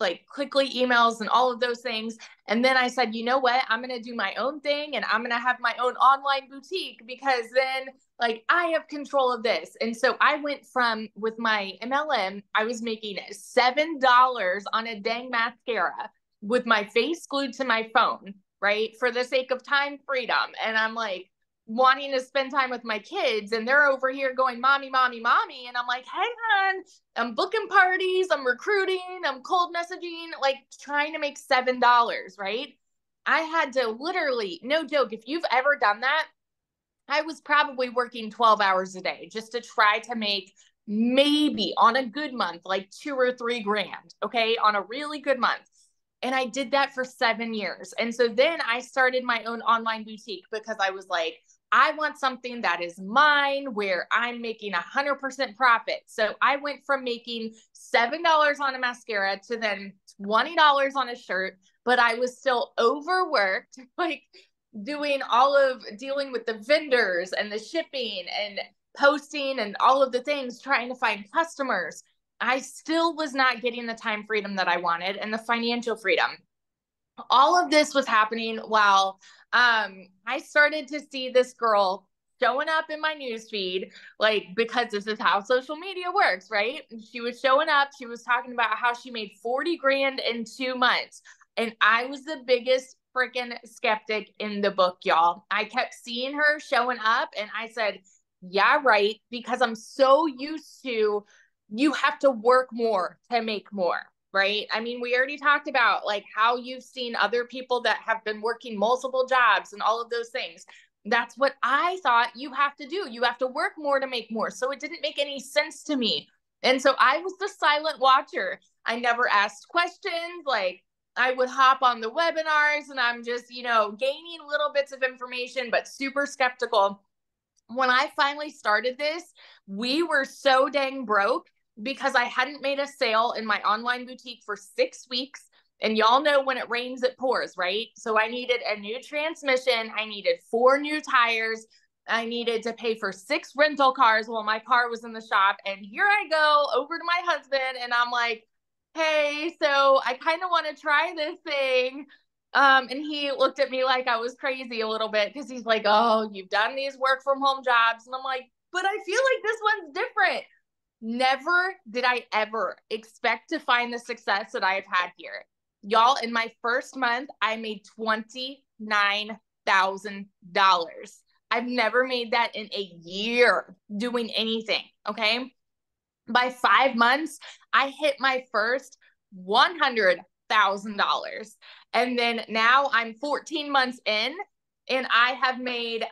like quickly emails and all of those things. And then I said, you know what, I'm going to do my own thing and I'm going to have my own online boutique, because then like I have control of this. And so I went from, with my MLM, I was making $7 on a dang mascara with my face glued to my phone, right? For the sake of time freedom. And I'm like, wanting to spend time with my kids, and they're over here going, mommy, mommy, mommy. And I'm like, hang on, I'm booking parties, I'm recruiting, I'm cold messaging, like trying to make $7, right? I had to literally, no joke, if you've ever done that, I was probably working 12 hours a day just to try to make maybe on a good month, like 2 or 3 grand, okay, on a really good month. And I did that for 7 years. And so then I started my own online boutique, because I was like, I want something that is mine, where I'm making 100% profit. So I went from making $7 on a mascara to then $20 on a shirt, but I was still overworked, like dealing with the vendors and the shipping and posting and all of the things, trying to find customers. I still was not getting the time freedom that I wanted and the financial freedom. All of this was happening while I started to see this girl showing up in my newsfeed, like, because this is how social media works, right? She was showing up. She was talking about how she made 40 grand in 2 months. And I was the biggest freaking skeptic in the book, y'all. I kept seeing her showing up and I said, yeah, right. Because I'm so used to, you have to work more to make more, right? I mean, we already talked about like how you've seen other people that have been working multiple jobs and all of those things. That's what I thought you have to do. You have to work more to make more. So it didn't make any sense to me. And so I was the silent watcher. I never asked questions. Like, I would hop on the webinars and I'm just, gaining little bits of information, but super skeptical. When I finally started this, we were so dang broke because I hadn't made a sale in my online boutique for 6 weeks. And y'all know when it rains, it pours, right? So I needed a new transmission. I needed 4 new tires. I needed to pay for 6 rental cars while my car was in the shop. And here I go over to my husband and I'm like, hey, so I kind of want to try this thing. And he looked at me like I was crazy a little bit, because he's like, oh, you've done these work from home jobs. And I'm like, but I feel like this one's different. Never did I ever expect to find the success that I've had here. Y'all, in my first month, I made $29,000. I've never made that in a year doing anything, okay? By 5 months, I hit my first $100,000. And then now I'm 14 months in and I have made,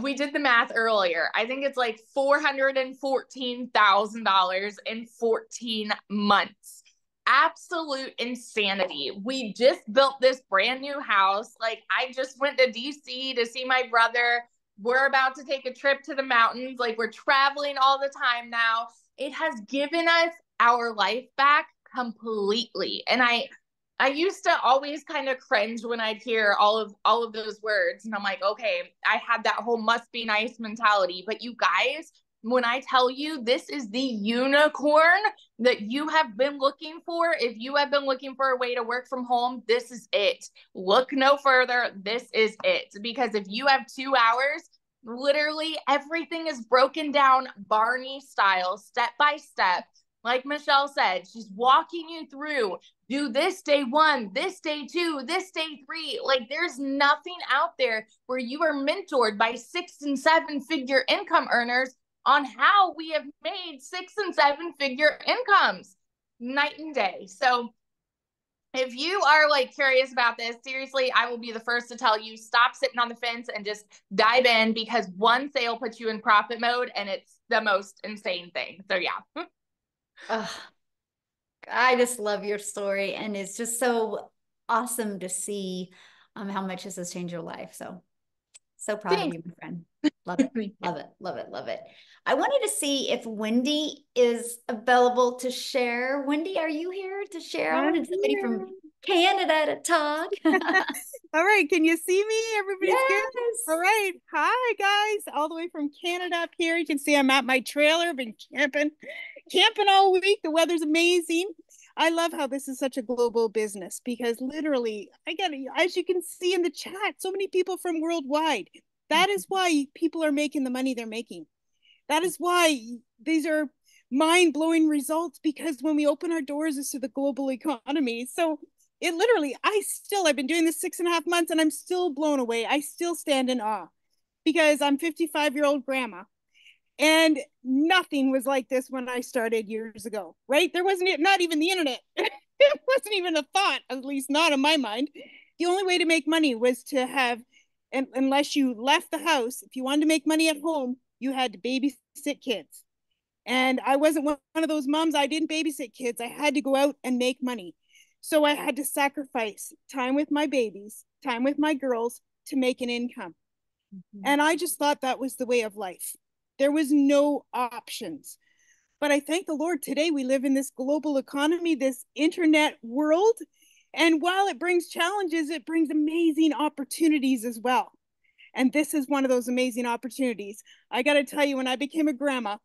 we did the math earlier. I think it's like $414,000 in 14 months. Absolute insanity. We just built this brand new house. Like, I just went to DC to see my brother. we're about to take a trip to the mountains. Like we're traveling all the time now. It has given us our life back completely. And I used to always kind of cringe when I'd hear all of those words. And I'm like, okay, I had that whole must be nice mentality. But you guys, when I tell you this is the unicorn that you have been looking for, if you have been looking for a way to work from home, this is it. Look no further. This is it. Because if you have 2 hours, literally everything is broken down Barney style, step by step. Like Michelle said, she's walking you through, do this day 1, this day 2, this day 3. Like there's nothing out there where you are mentored by 6 and 7 figure income earners on how we have made 6 and 7 figure incomes night and day. So if you are like curious about this, seriously, I will be the first to tell you, stop sitting on the fence and just dive in, because one sale puts you in profit mode and it's the most insane thing. So yeah. I just love your story, and it's just so awesome to see how much this has changed your life. So proud of you, my friend. Love it. Love it. Love it. Love it. I wanted to see if Wendy is available to share. Wendy, are you here to share? I wanted somebody from Canada to talk. All right. Can you see me? Everybody's Yes. good? All right. Hi, guys. All the way from Canada up here. You can see I'm at my trailer. Been camping all week. The weather's amazing. I love how this is such a global business, because literally, as you can see in the chat, so many people from worldwide. That is why people are making the money they're making. That is why these are mind-blowing results, because when we open our doors, it's to the global economy. So it literally, I've been doing this 6.5 months and I'm still blown away. I still stand in awe, because I'm 55-year-old grandma. And nothing was like this when I started years ago, right? There wasn't, not even the internet. It wasn't even a thought, at least not in my mind. The only way to make money was to have, unless you left the house, if you wanted to make money at home, you had to babysit kids. And I wasn't one of those moms. I didn't babysit kids. I had to go out and make money. So I had to sacrifice time with my babies, time with my girls, to make an income. And I just thought that was the way of life. There was no options. But I thank the Lord, today we live in this global economy, this internet world. And while it brings challenges, it brings amazing opportunities as well. And this is one of those amazing opportunities. I got to tell you, when I became a grandma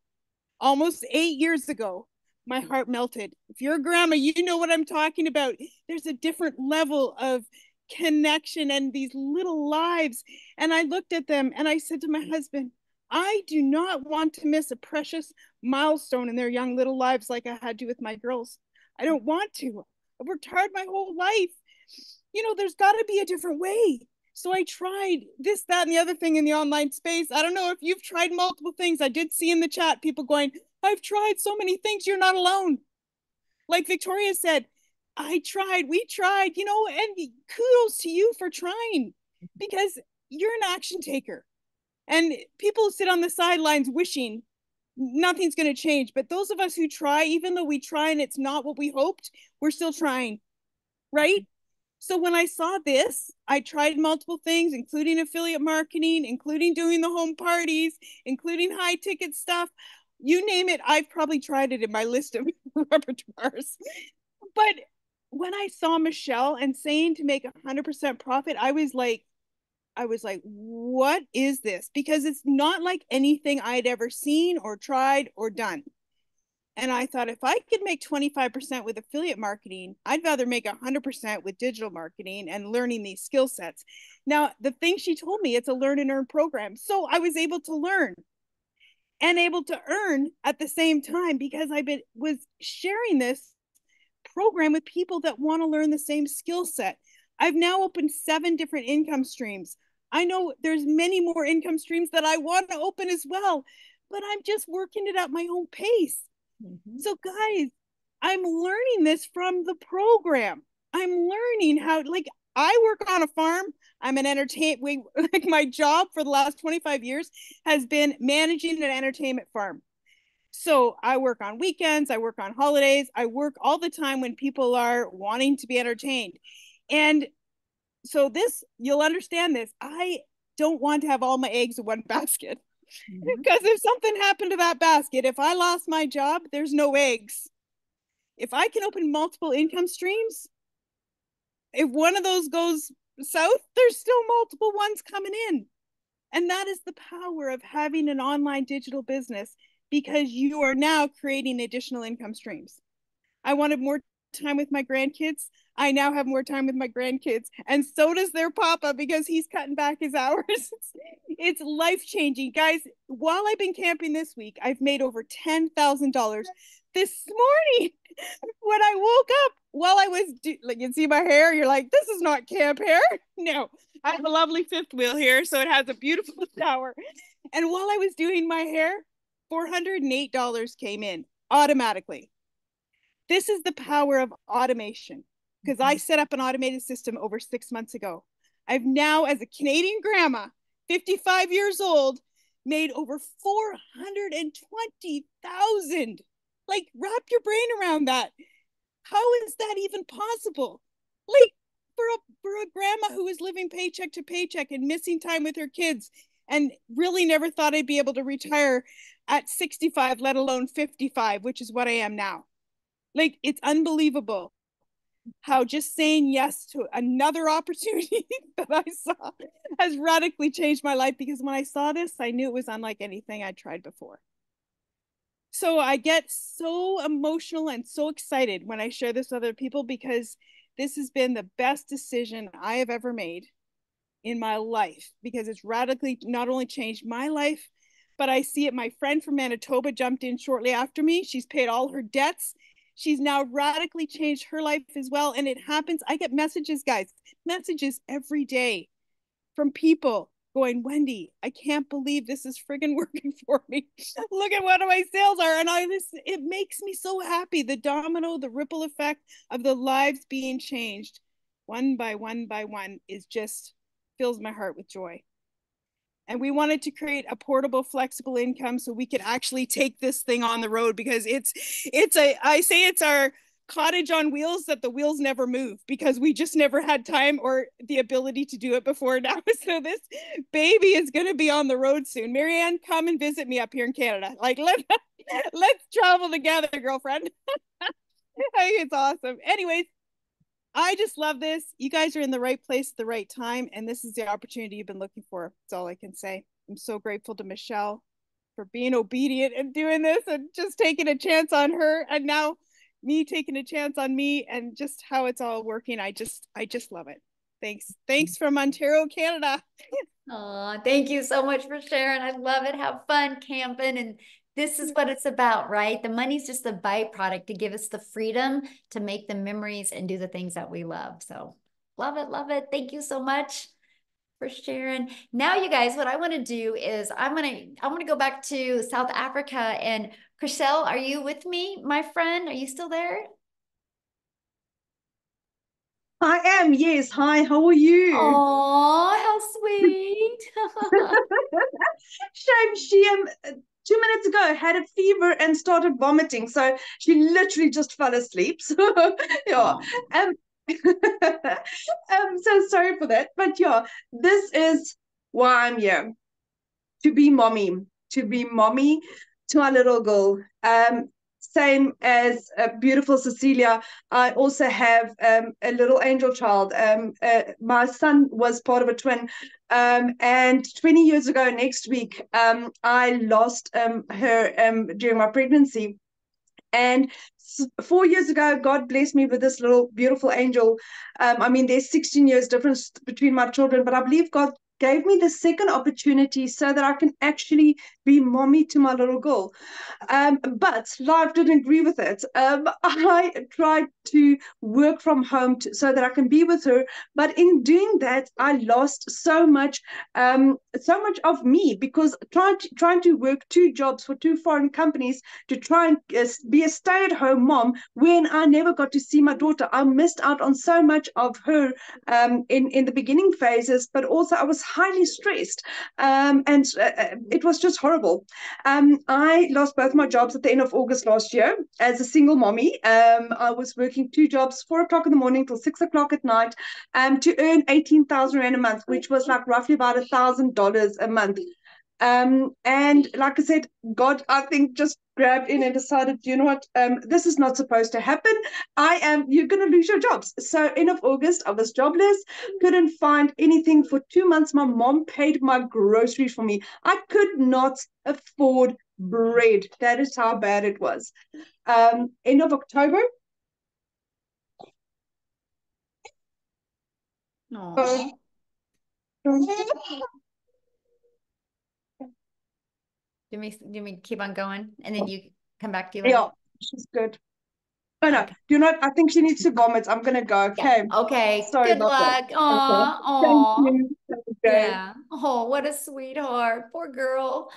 almost 8 years ago, my heart melted. If you're a grandma, you know what I'm talking about. There's a different level of connection and these little lives. And I looked at them and I said to my husband, I do not want to miss a precious milestone in their young little lives like I had to with my girls. I don't want to. I've worked hard my whole life. There's got to be a different way. So I tried this, that, and the other thing in the online space. I don't know if you've tried multiple things. I did see in the chat people going, I've tried so many things. You're not alone. Like Victoria said, we tried, and kudos to you for trying, because you're an action taker. And people sit on the sidelines wishing nothing's going to change. But those of us who try, even though we try and it's not what we hoped, we're still trying, right? So when I saw this, I tried multiple things, including affiliate marketing, including doing the home parties, including high ticket stuff. You name it, I've probably tried it in my list of repertoires. But when I saw Michelle and saying to make 100% profit, I was like, what is this? Because it's not like anything I'd ever seen or tried or done. And I thought, if I could make 25% with affiliate marketing, I'd rather make 100% with digital marketing and learning these skill sets. Now, the thing she told me, it's a learn and earn program. So I was able to learn and able to earn at the same time, because was sharing this program with people that want to learn the same skill set. I've now opened 7 different income streams. I know there's many more income streams that I want to open as well, but I'm just working it at my own pace. So guys, I'm learning this from the program. I'm learning how, I work on a farm. I'm an like my job for the last 25 years has been managing an entertainment farm. So I work on weekends, I work on holidays, I work all the time when people are wanting to be entertained. And so you'll understand this. I don't want to have all my eggs in one basket. Because if something happened to that basket, if I lost my job, there's no eggs. If I can open multiple income streams, if one of those goes south, there's still multiple ones coming in. And that is the power of having an online digital business, because you are now creating additional income streams. I wanted more time with my grandkids. I now have more time with my grandkids, and so does their papa, because he's cutting back his hours. It's life-changing. Guys, while I've been camping this week, I've made over $10,000. This morning, when I woke up, while I was, like, you see my hair, you're like, this is not camp hair. No, I have a lovely fifth wheel here, so it has a beautiful shower. And while I was doing my hair, $408 came in automatically. This is the power of automation, because I set up an automated system over 6 months ago. I've now, as a Canadian grandma, 55 years old, made over 420,000. Like, wrap your brain around that. How is that even possible? Like, for a grandma who is living paycheck to paycheck and missing time with her kids, and really never thought I'd be able to retire at 65, let alone 55, which is what I am now. Like, it's unbelievable how just saying yes to another opportunity that I saw has radically changed my life, because when I saw this, I knew it was unlike anything I'd tried before. So I get so emotional and so excited when I share this with other people, because this has been the best decision I have ever made in my life, because it's radically not only changed my life, but I see it. My friend from Manitoba jumped in shortly after me. She's paid all her debts. She's now radically changed her life as well. And it happens. I get messages, guys, messages every day from people going, Wendy, I can't believe this is friggin' working for me. Look at what my sales are. And it makes me so happy. The domino, the ripple effect of the lives being changed one by one by one is just fills my heart with joy. And we wanted to create a portable, flexible income so we could actually take this thing on the road, because I say it's our cottage on wheels that the wheels never move, because we just never had time or the ability to do it before now. So this baby is going to be on the road soon. Marianne, come and visit me up here in Canada. Like, let's travel together, girlfriend. I think it's awesome. Anyways, I just love this. You guys are in the right place at the right time, and this is the opportunity you've been looking for. That's all I can say. I'm so grateful to Michelle for being obedient and doing this and just taking a chance on her, and now me taking a chance on me, and just how it's all working. I just love it. Thanks from Ontario, Canada. Oh, thank you so much for sharing. I love it. Have fun camping. And this is what it's about, right? The money's just a byproduct to give us the freedom to make the memories and do the things that we love. So love it, love it. Thank you so much for sharing. Now, you guys, what I want to do is I want to go back to South Africa. And Chriselle, are you with me, my friend? Are you still there? I am, yes. Hi, how are you? Oh, how sweet. Shame she 2 minutes ago had a fever and started vomiting, so she literally just fell asleep. So yeah. Um, I'm so sorry for that. But yeah, this is why I'm here. To be mommy to our little girl. Same as beautiful Cecilia, I also have a little angel child. My son was part of a twin, and 20 years ago next week, I lost her during my pregnancy. And 4 years ago, God blessed me with this little beautiful angel. I mean, there's 16 years difference between my children, but I believe God gave me the second opportunity so that I can actually be mommy to my little girl. But life didn't agree with it. I tried to work from home so that I can be with her. But in doing that, I lost so much of me, because trying to work 2 jobs for 2 foreign companies to try and be a stay-at-home mom when I never got to see my daughter. I missed out on so much of her in the beginning phases, but also I was highly stressed. And it was just horrible. I lost both my jobs at the end of August last year as a single mommy. I was working 2 jobs, 4 o'clock in the morning till 6 o'clock at night, to earn 18,000 Rand a month, which was like roughly about $1,000 a month. And like I said, God, I think, just grabbed in and decided, you know what, this is not supposed to happen. You're going to lose your jobs. So end of August, I was jobless, couldn't find anything for 2 months. My mom paid my groceries for me. I could not afford bread. That is how bad it was. End of October. Aww. Do me keep on going and then you come back to you? Yeah, she's good. Oh no, okay. you know what? I think she needs to vomit. I'm gonna go. Okay. Yeah. Okay. Sorry Good about luck. that. Aw. Okay. Thank Aw. you. Okay. Yeah. Oh, what a sweetheart. Poor girl.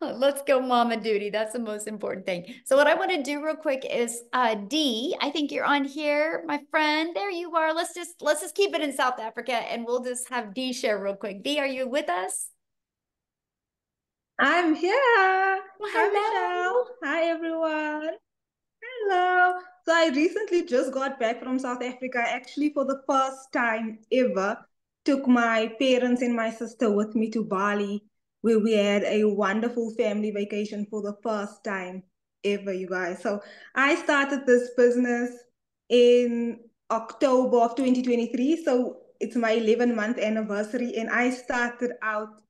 Let's go mama duty. That's the most important thing. So what I want to do real quick is D, I think you're on here, my friend. There you are. Let's just keep it in South Africa and we'll just have D share real quick. D, are you with us? I'm here. Well, Hi, hello. Michelle. Hi, everyone. Hello. So I recently just got back from South Africa. Actually, for the first time ever, took my parents and my sister with me to Bali, where we had a wonderful family vacation for the first time ever, you guys. So I started this business in October of 2023. So it's my 11-month anniversary, and I started out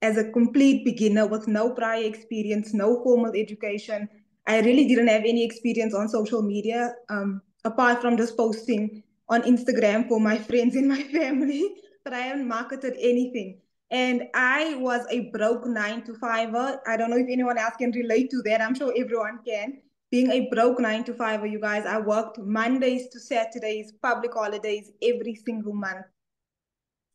as a complete beginner with no prior experience, no formal education. I really didn't have any experience on social media, apart from just posting on Instagram for my friends and my family, but I haven't marketed anything. And I was a broke 9 to 5er. I don't know if anyone else can relate to that. I'm sure everyone can. Being a broke 9 to 5er, you guys, I worked Mondays to Saturdays, public holidays every single month.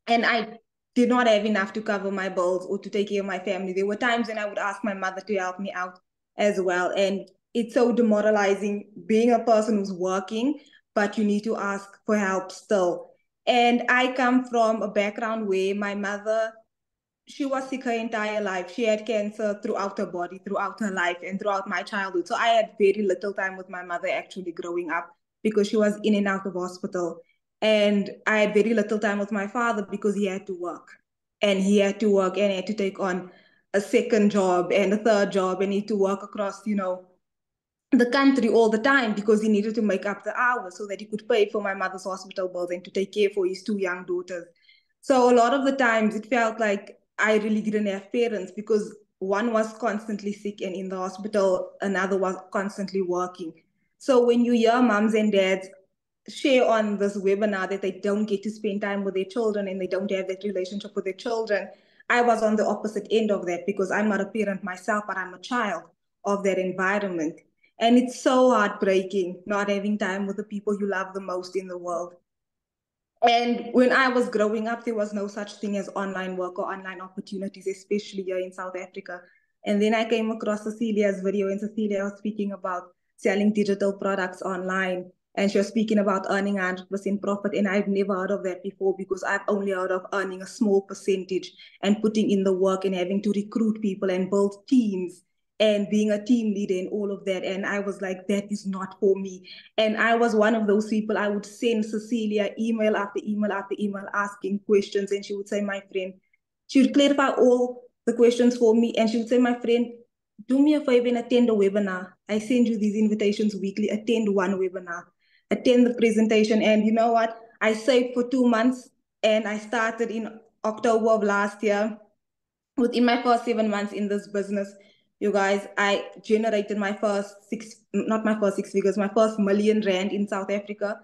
And I did not have enough to cover my bills or to take care of my family. There were times when I would ask my mother to help me out as well. And it's so demoralizing being a person who's working, but you need to ask for help still. And I come from a background where my mother, she was sick her entire life. She had cancer throughout her body, throughout her life, and throughout my childhood. So I had very little time with my mother actually growing up because she was in and out of hospital. And I had very little time with my father because he had to work. And he had to work and he had to take on a second job and a third job and he had to work across, the country all the time because he needed to make up the hours so that he could pay for my mother's hospital bills and to take care for his 2 young daughters. So a lot of the times it felt like I really didn't have parents because one was constantly sick and in the hospital, another was constantly working. So when you hear moms and dads share on this webinar that they don't get to spend time with their children and they don't have that relationship with their children, I was on the opposite end of that because I'm not a parent myself, but I'm a child of that environment. And it's so heartbreaking not having time with the people you love the most in the world. And when I was growing up, there was no such thing as online work or online opportunities, especially here in South Africa. And then I came across Cecilia's video, and Cecilia was speaking about selling digital products online. And she was speaking about earning 100% profit. And I've never heard of that before because I've only heard of earning a small percentage and putting in the work and having to recruit people and build teams and being a team leader and all of that. And I was like, that is not for me. And I was one of those people. I would send Cecilia email after email after email asking questions. And she would say, my friend, she would clarify all the questions for me. And she would say, my friend, do me a favor and attend a webinar. I send you these invitations weekly. Attend one webinar, attend the presentation. And you know what? I saved for 2 months and I started in October of last year. Within my first 7 months in this business, you guys, I generated my first not my first 6 figures, my first million rand in South Africa.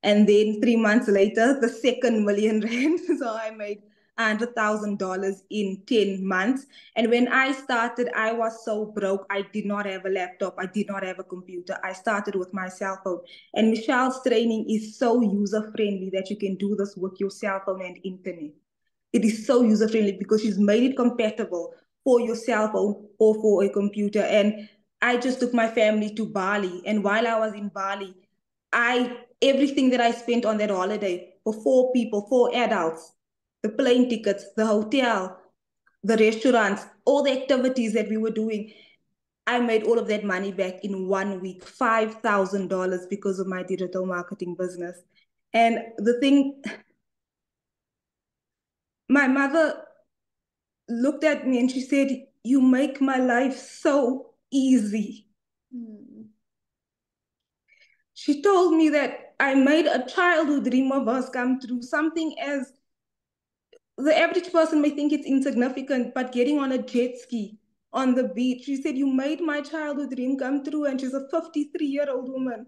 And then 3 months later, the second million rand. So I made $100,000 in 10 months. And when I started, I was so broke. I did not have a laptop. I did not have a computer. I started with my cell phone. And Michelle's training is so user friendly that you can do this with your cell phone and internet. It is so user friendly because she's made it compatible for your cell phone or for a computer. And I just took my family to Bali. And while I was in Bali, everything that I spent on that holiday for 4 people, 4 adults, the plane tickets, the hotel, the restaurants, all the activities that we were doing. I made all of that money back in 1 week, $5,000 because of my digital marketing business. And the thing, my mother looked at me and she said, "You make my life so easy." She told me that I made a childhood dream of us come true, something as the average person may think it's insignificant, but getting on a jet ski on the beach. She said, "You made my childhood dream come true." And she's a 53-year-old woman.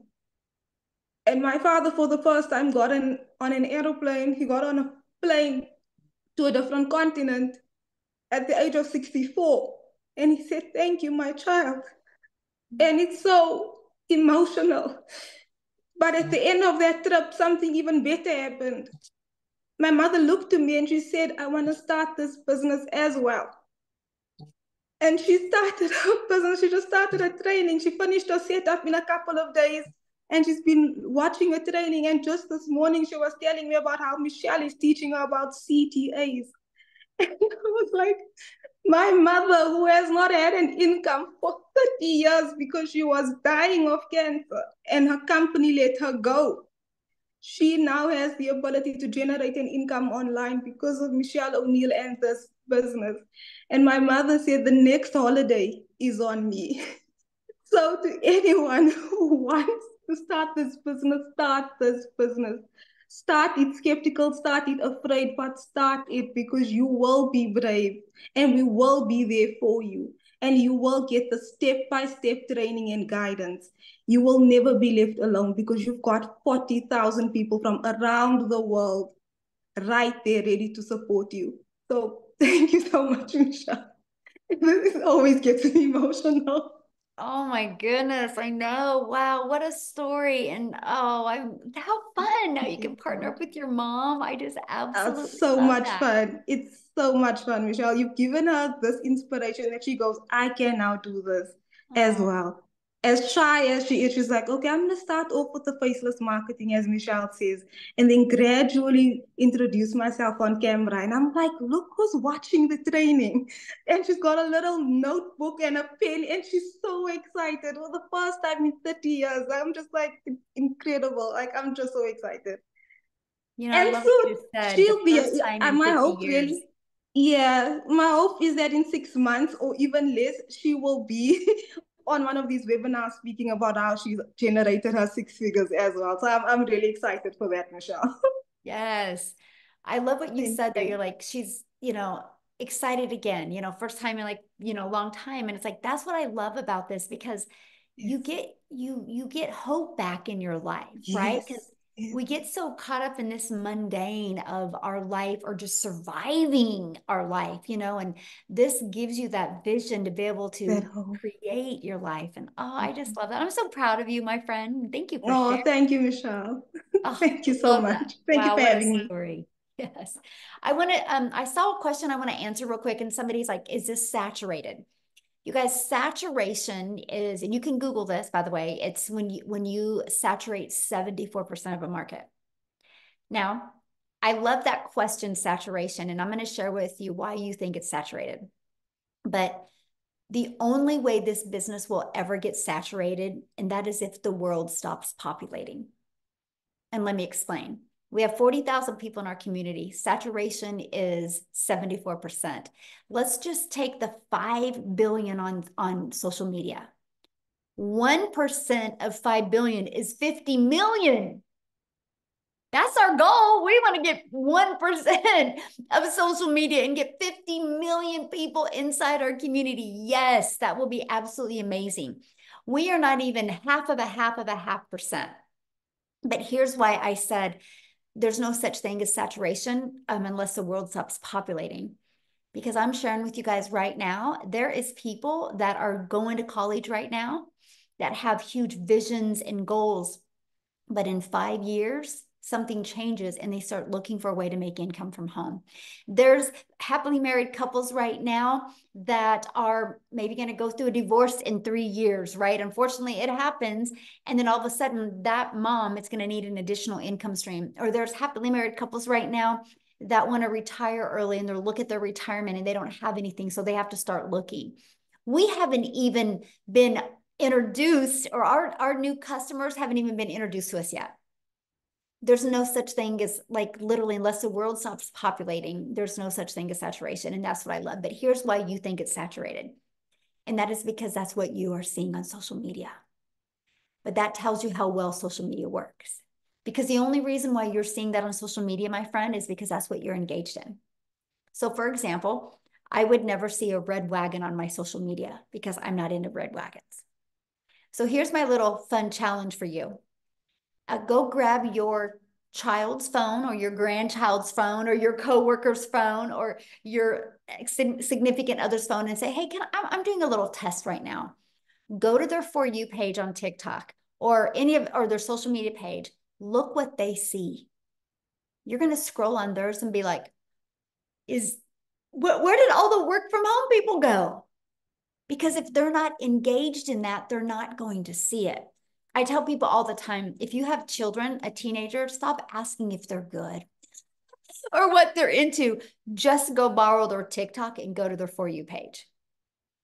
And my father, for the first time, got on an aeroplane. He got on a plane to a different continent at the age of 64. And he said, "Thank you, my child." And it's so emotional. But at the end of that trip, something even better happened. My mother looked to me and she said, "I want to start this business as well." And she started her business. She just started her training. She finished her setup in a couple of days. And she's been watching her training. And just this morning, she was telling me about how Michelle is teaching her about CTAs. And I was like, my mother, who has not had an income for 30 years because she was dying of cancer and her company let her go, she now has the ability to generate an income online because of Michelle O'Neill and this business. And my mother said the next holiday is on me. So to anyone who wants to start this business, start this business. Start it skeptical, start it afraid, but start it because you will be brave and we will be there for you. And you will get the step-by-step training and guidance. You will never be left alone because you've got 40,000 people from around the world right there ready to support you. So thank you so much, Michelle. This always gets me emotional. Oh my goodness, I know. Wow, what a story. And oh, how fun. Now you can partner up with your mom. I just absolutely It's so love much that. fun. It's so much fun, Michelle. You've given her this inspiration that she goes, "I can now do this as Oh, well." As shy as she is, she's like, "Okay, I'm going to start off with the faceless marketing," as Michelle says, and then gradually introduce myself on camera. And I'm like, "Look who's watching the training." And she's got a little notebook and a pen, and she's so excited. For the first time in 30 years, I'm just like, incredible. Like, I'm just so excited. I And love what so you just said. The she'll be, first time in my 50 hope years. really, yeah, my hope is that in 6 months or even less, she will be on one of these webinars speaking about how she's generated her six figures as well. So I'm really excited for that, Michelle. Yes. I love what you Thank said there. You're you. like, she's, excited again, first time in like, long time. And it's like, that's what I love about this because Yes, you get hope back in your life, right? Because yes, yes, we get so caught up in this mundane of our life or just surviving our life, and this gives you that vision to be able that to hope. create your life. And oh, I just love that. I'm so proud of you, my friend. Thank you for Oh, sharing. thank you, Michelle. Oh, Thank you so love that. much. Thank you Wow, for what a having me. story. Yes. I saw a question I want to answer real quick, and somebody's like, is this saturated? You guys, saturation is, and you can Google this, by the way, it's when you saturate 74% of a market. Now, I love that question, saturation, and I'm going to share with you why you think it's saturated. But the only way this business will ever get saturated, and that is if the world stops populating. And let me explain. We have 40,000 people in our community. Saturation is 74%. Let's just take the 5 billion on social media. 1% of 5 billion is 50 million. That's our goal. We want to get 1% of social media and get 50 million people inside our community. Yes, that will be absolutely amazing. We are not even half of a half of a half percent. But here's why I said there's no such thing as saturation unless the world stops populating. Because I'm sharing with you guys right now, there is people that are going to college right now that have huge visions and goals. But in 5 years, something changes and they start looking for a way to make income from home. There's happily married couples right now that are maybe going to go through a divorce in 3 years, right? Unfortunately, it happens. And then all of a sudden, that mom is going to need an additional income stream. Or there's happily married couples right now that want to retire early and they're look at their retirement and they don't have anything, so they have to start looking. We haven't even been introduced, or our new customers haven't even been introduced to us yet. There's no such thing as, like, literally, unless the world stops populating, there's no such thing as saturation. And that's what I love. But here's why you think it's saturated. And that is because that's what you are seeing on social media. But that tells you how well social media works. Because the only reason why you're seeing that on social media, my friend, is because that's what you're engaged in. So for example, I would never see a red wagon on my social media because I'm not into red wagons. So here's my little fun challenge for you. Go grab your child's phone or your grandchild's phone or your coworker's phone or your significant other's phone and say, hey, I'm doing a little test right now. Go to their For You page on TikTok or their social media page. Look what they see. You're going to scroll on theirs and be like, where did all the work from home people go? Because if they're not engaged in that, they're not going to see it. I tell people all the time, if you have children, a teenager, stop asking if they're good or what they're into. Just go borrow their TikTok and go to their For You page.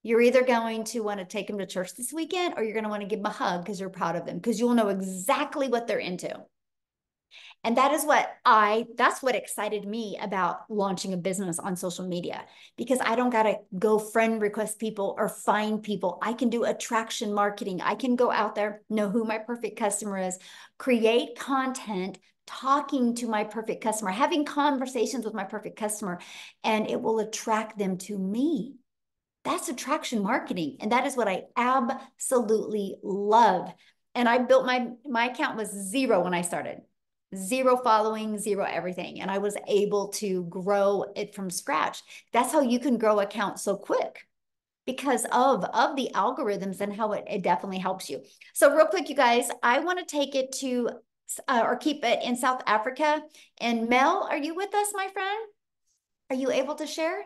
You're either going to want to take them to church this weekend or you're going to want to give them a hug because you're proud of them, because you'll know exactly what they're into. And that's what excited me about launching a business on social media, because I don't got to go friend request people or find people. I can do attraction marketing. I can go out there, know who my perfect customer is, create content, talking to my perfect customer, having conversations with my perfect customer, and it will attract them to me. That's attraction marketing. And that is what I absolutely love. And I built my account was zero when I started. Zero following, zero everything. And I was able to grow it from scratch. That's how you can grow accounts so quick, because of the algorithms and how it definitely helps you. So real quick, you guys, I want to take it to or keep it in South Africa. And Mel, are you with us, my friend? Are you able to share?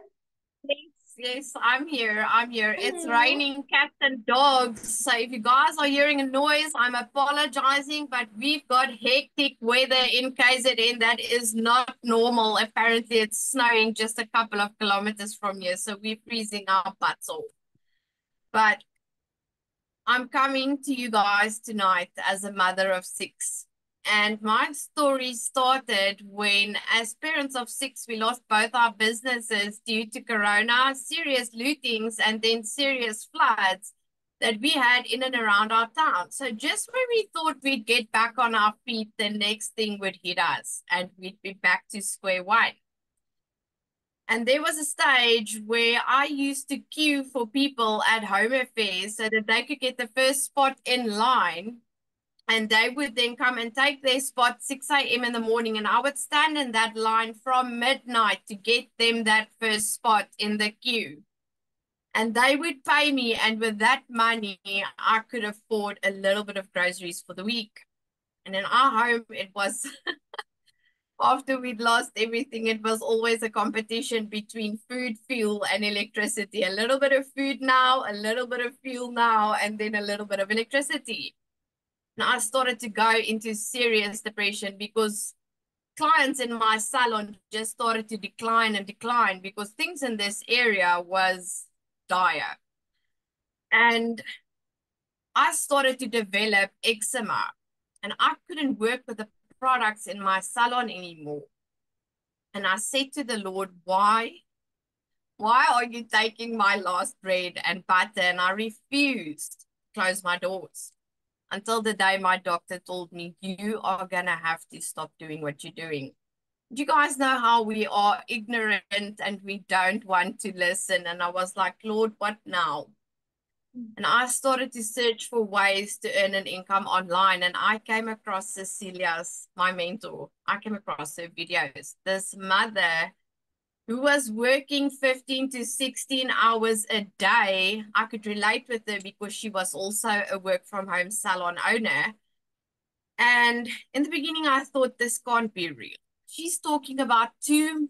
Yes, I'm here. I'm here. It's raining cats and dogs. So if you guys are hearing a noise, I'm apologizing, but we've got hectic weather in KZN that is not normal. Apparently, it's snowing just a couple of kilometers from here, so we're freezing our butts off. But I'm coming to you guys tonight as a mother of 6. And my story started when, as parents of 6, we lost both our businesses due to Corona, serious lootings, and then serious floods that we had in and around our town. So just when we thought we'd get back on our feet, the next thing would hit us and we'd be back to square one. And there was a stage where I used to queue for people at home affairs so that they could get the first spot in line. And they would then come and take their spot 6 a.m. in the morning. And I would stand in that line from midnight to get them that first spot in the queue. And they would pay me. And with that money, I could afford a little bit of groceries for the week. And in our home, it was... After we'd lost everything, it was always a competition between food, fuel, and electricity. A little bit of food now, a little bit of fuel now, and then a little bit of electricity. And I started to go into serious depression because clients in my salon just started to decline and decline because things in this area was dire. And I started to develop eczema, and I couldn't work with the products in my salon anymore. And I said to the Lord, why are you taking my last bread and butter? And I refused to close my doors until the day my doctor told me, you are going to have to stop doing what you're doing. Do you guys know how we are ignorant and we don't want to listen? And I was like, Lord, what now? And I started to search for ways to earn an income online. And I came across Cecilia's, my mentor. I came across her videos. This mother who was working 15 to 16 hours a day. I could relate with her because she was also a work from home salon owner. And in the beginning, I thought this can't be real. She's talking about too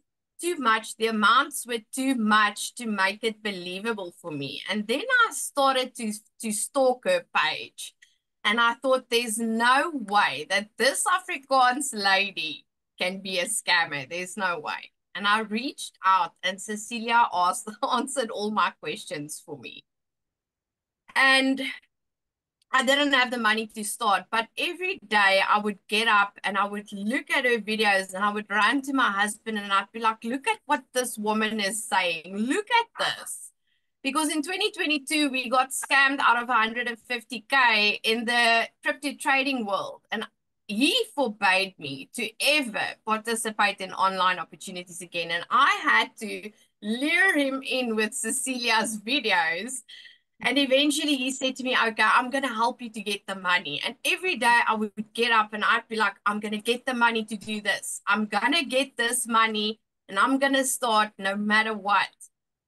much. The amounts were too much to make it believable for me. And then I started to stalk her page. And I thought there's no way that this Afrikaans lady can be a scammer. There's no way. And I reached out and Cecilia answered all my questions for me. And I didn't have the money to start, but every day I would get up and I would look at her videos and I would run to my husband and I'd be like, look at what this woman is saying. Look at this. Because in 2022, we got scammed out of 150K in the crypto trading world. And he forbade me to ever participate in online opportunities again. And I had to lure him in with Cecilia's videos. And eventually he said to me, okay, I'm going to help you to get the money. And every day I would get up and I'd be like, I'm going to get the money to do this. I'm going to get this money and I'm going to start no matter what.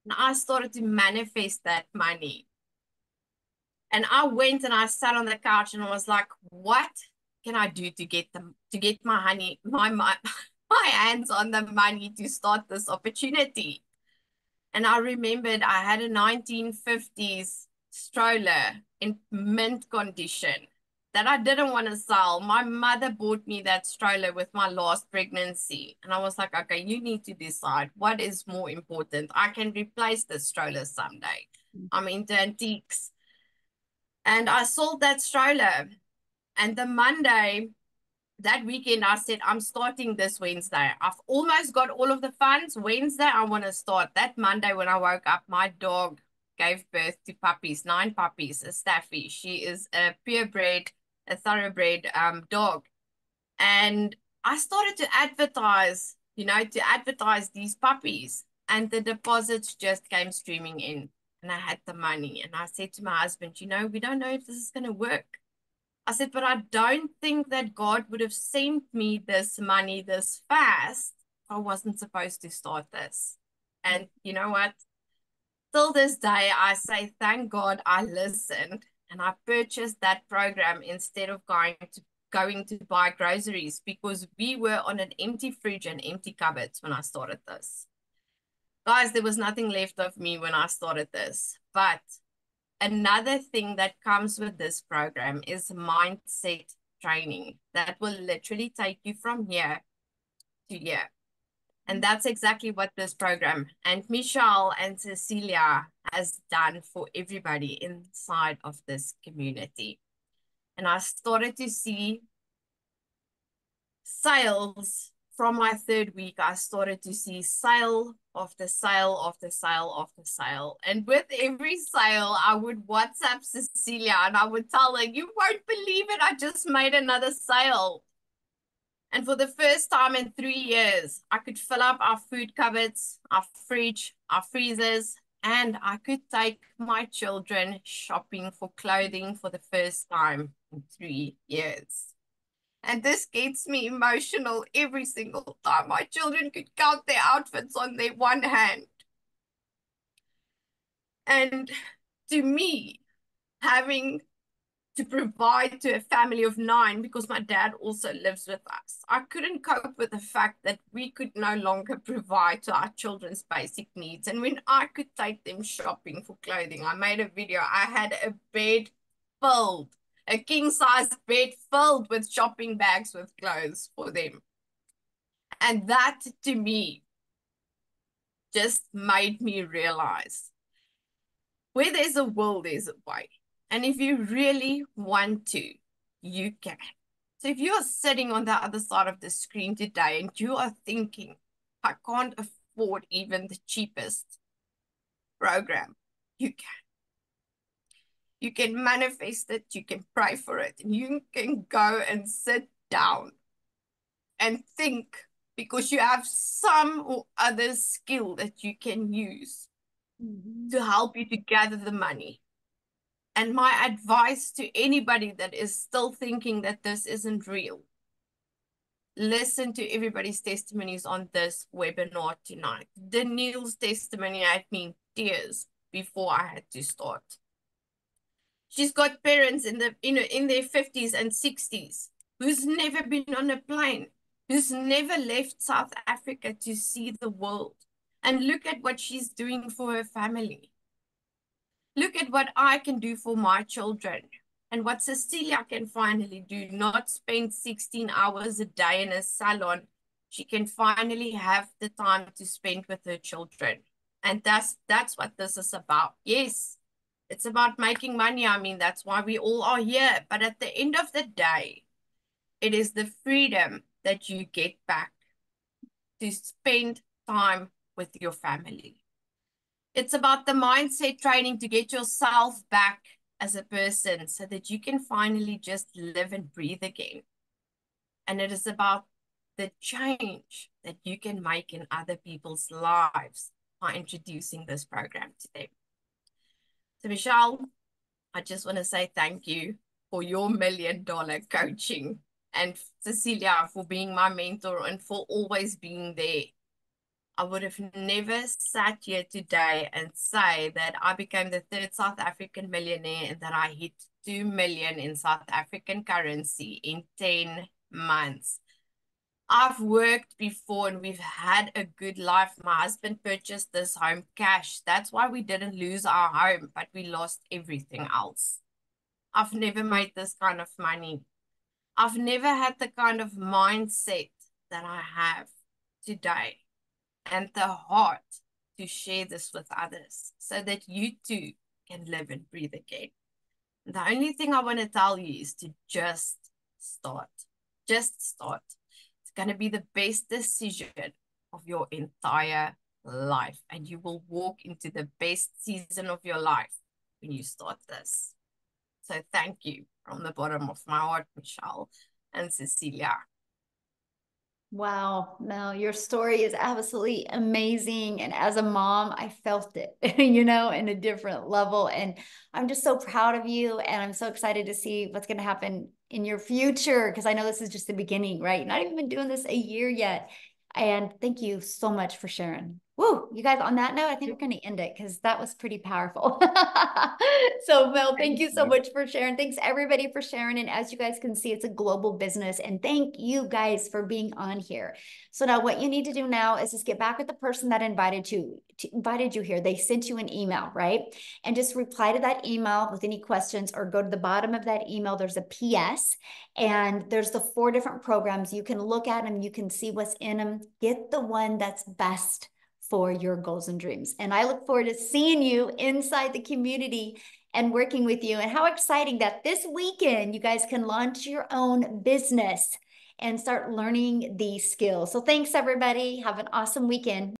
And I started to manifest that money. And I went and I sat on the couch and I was like, what can I do to get my hands on the money to start this opportunity? And I remembered I had a 1950s stroller in mint condition that I didn't want to sell. My mother bought me that stroller with my last pregnancy. And I was like, okay, you need to decide what is more important. I can replace the stroller someday. I'm into antiques. And I sold that stroller. And the Monday, that weekend, I said, I'm starting this Wednesday. I've almost got all of the funds. Wednesday, I want to start. That Monday, when I woke up, my dog gave birth to puppies, 9 puppies, a Staffy. She is a purebred, a thoroughbred dog. And I started to advertise, these puppies. And the deposits just came streaming in. And I had the money. And I said to my husband, we don't know if this is going to work. I said, but I don't think that God would have sent me this money this fast if I wasn't supposed to start this. And you know what? Till this day, I say, thank God I listened and I purchased that program instead of going to buy groceries, because we were on an empty fridge and empty cupboards when I started this. Guys, there was nothing left of me when I started this. But another thing that comes with this program is mindset training that will literally take you from here to here. And that's exactly what this program and Michelle and Cecilia has done for everybody inside of this community. And I started to see sales from my 3rd week. I started to see sale after sale after sale after sale. And with every sale, I would WhatsApp Cecilia and I would tell her, you won't believe it, I just made another sale. And for the first time in 3 years, I could fill up our food cupboards, our fridge, our freezers, and I could take my children shopping for clothing for the first time in 3 years. And this gets me emotional every single time. My children could count their outfits on their one hand. And to me, having to provide to a family of 9, because my dad also lives with us, I couldn't cope with the fact that we could no longer provide to our children's basic needs. And when I could take them shopping for clothing, I made a video. I had a bed filled, a king-size bed filled with shopping bags with clothes for them. And that, to me, just made me realize where there's a will, there's a way. And if you really want to, you can. So if you are sitting on the other side of the screen today and you are thinking, I can't afford even the cheapest program, you can. You can manifest it, you can pray for it, and you can go and sit down and think, because you have some or other skill that you can use to help you to gather the money. And my advice to anybody that is still thinking that this isn't real, listen to everybody's testimonies on this webinar tonight. Danielle's testimony had me in tears before I had to start. She's got parents in their 50s and 60s who's never been on a plane, who's never left South Africa to see the world. And look at what she's doing for her family. Look at what I can do for my children and what Cecilia can finally do, not spend 16 hours a day in a salon she can finally have the time to spend with her children. And that's what this is about. Yes, it's about making money. I mean, that's why we all are here. But at the end of the day, it is the freedom that you get back to spend time with your family. It's about the mindset training to get yourself back as a person so that you can finally just live and breathe again. And it is about the change that you can make in other people's lives by introducing this program to them. So, Michelle, I just want to say thank you for your $1 million coaching, and Cecilia for being my mentor and for always being there. I would have never sat here today and say that I became the 3rd South African millionaire and that I hit 2 million in South African currency in 10 months. I've worked before and we've had a good life. My husband purchased this home cash. That's why we didn't lose our home, but we lost everything else. I've never made this kind of money. I've never had the kind of mindset that I have today and the heart to share this with others so that you too can live and breathe again. The only thing I want to tell you is to just start. Just start. It's going to be the best decision of your entire life, and you will walk into the best season of your life when you start this. So thank you from the bottom of my heart, Michelle and Cecilia. Wow, Mel, your story is absolutely amazing. And as a mom, I felt it, you know, in a different level. And I'm just so proud of you. And I'm so excited to see what's going to happen in your future, because I know this is just the beginning, right? You're not even been doing this a year yet. And thank you so much for sharing. Woo, you guys, on that note, I think we're going to end it because that was pretty powerful. So, Mel, thank you so much for sharing. Thanks, everybody, for sharing. And as you guys can see, it's a global business. And thank you guys for being on here. So now what you need to do now is just get back with the person that invited you here. They sent you an email, right? And just reply to that email with any questions, or go to the bottom of that email. There's a PS, and there's the 4 different programs. You can look at them. You can see what's in them. Get the one that's best for your goals and dreams. And I look forward to seeing you inside the community and working with you. And how exciting that this weekend you guys can launch your own business and start learning these skills. So thanks, everybody. Have an awesome weekend.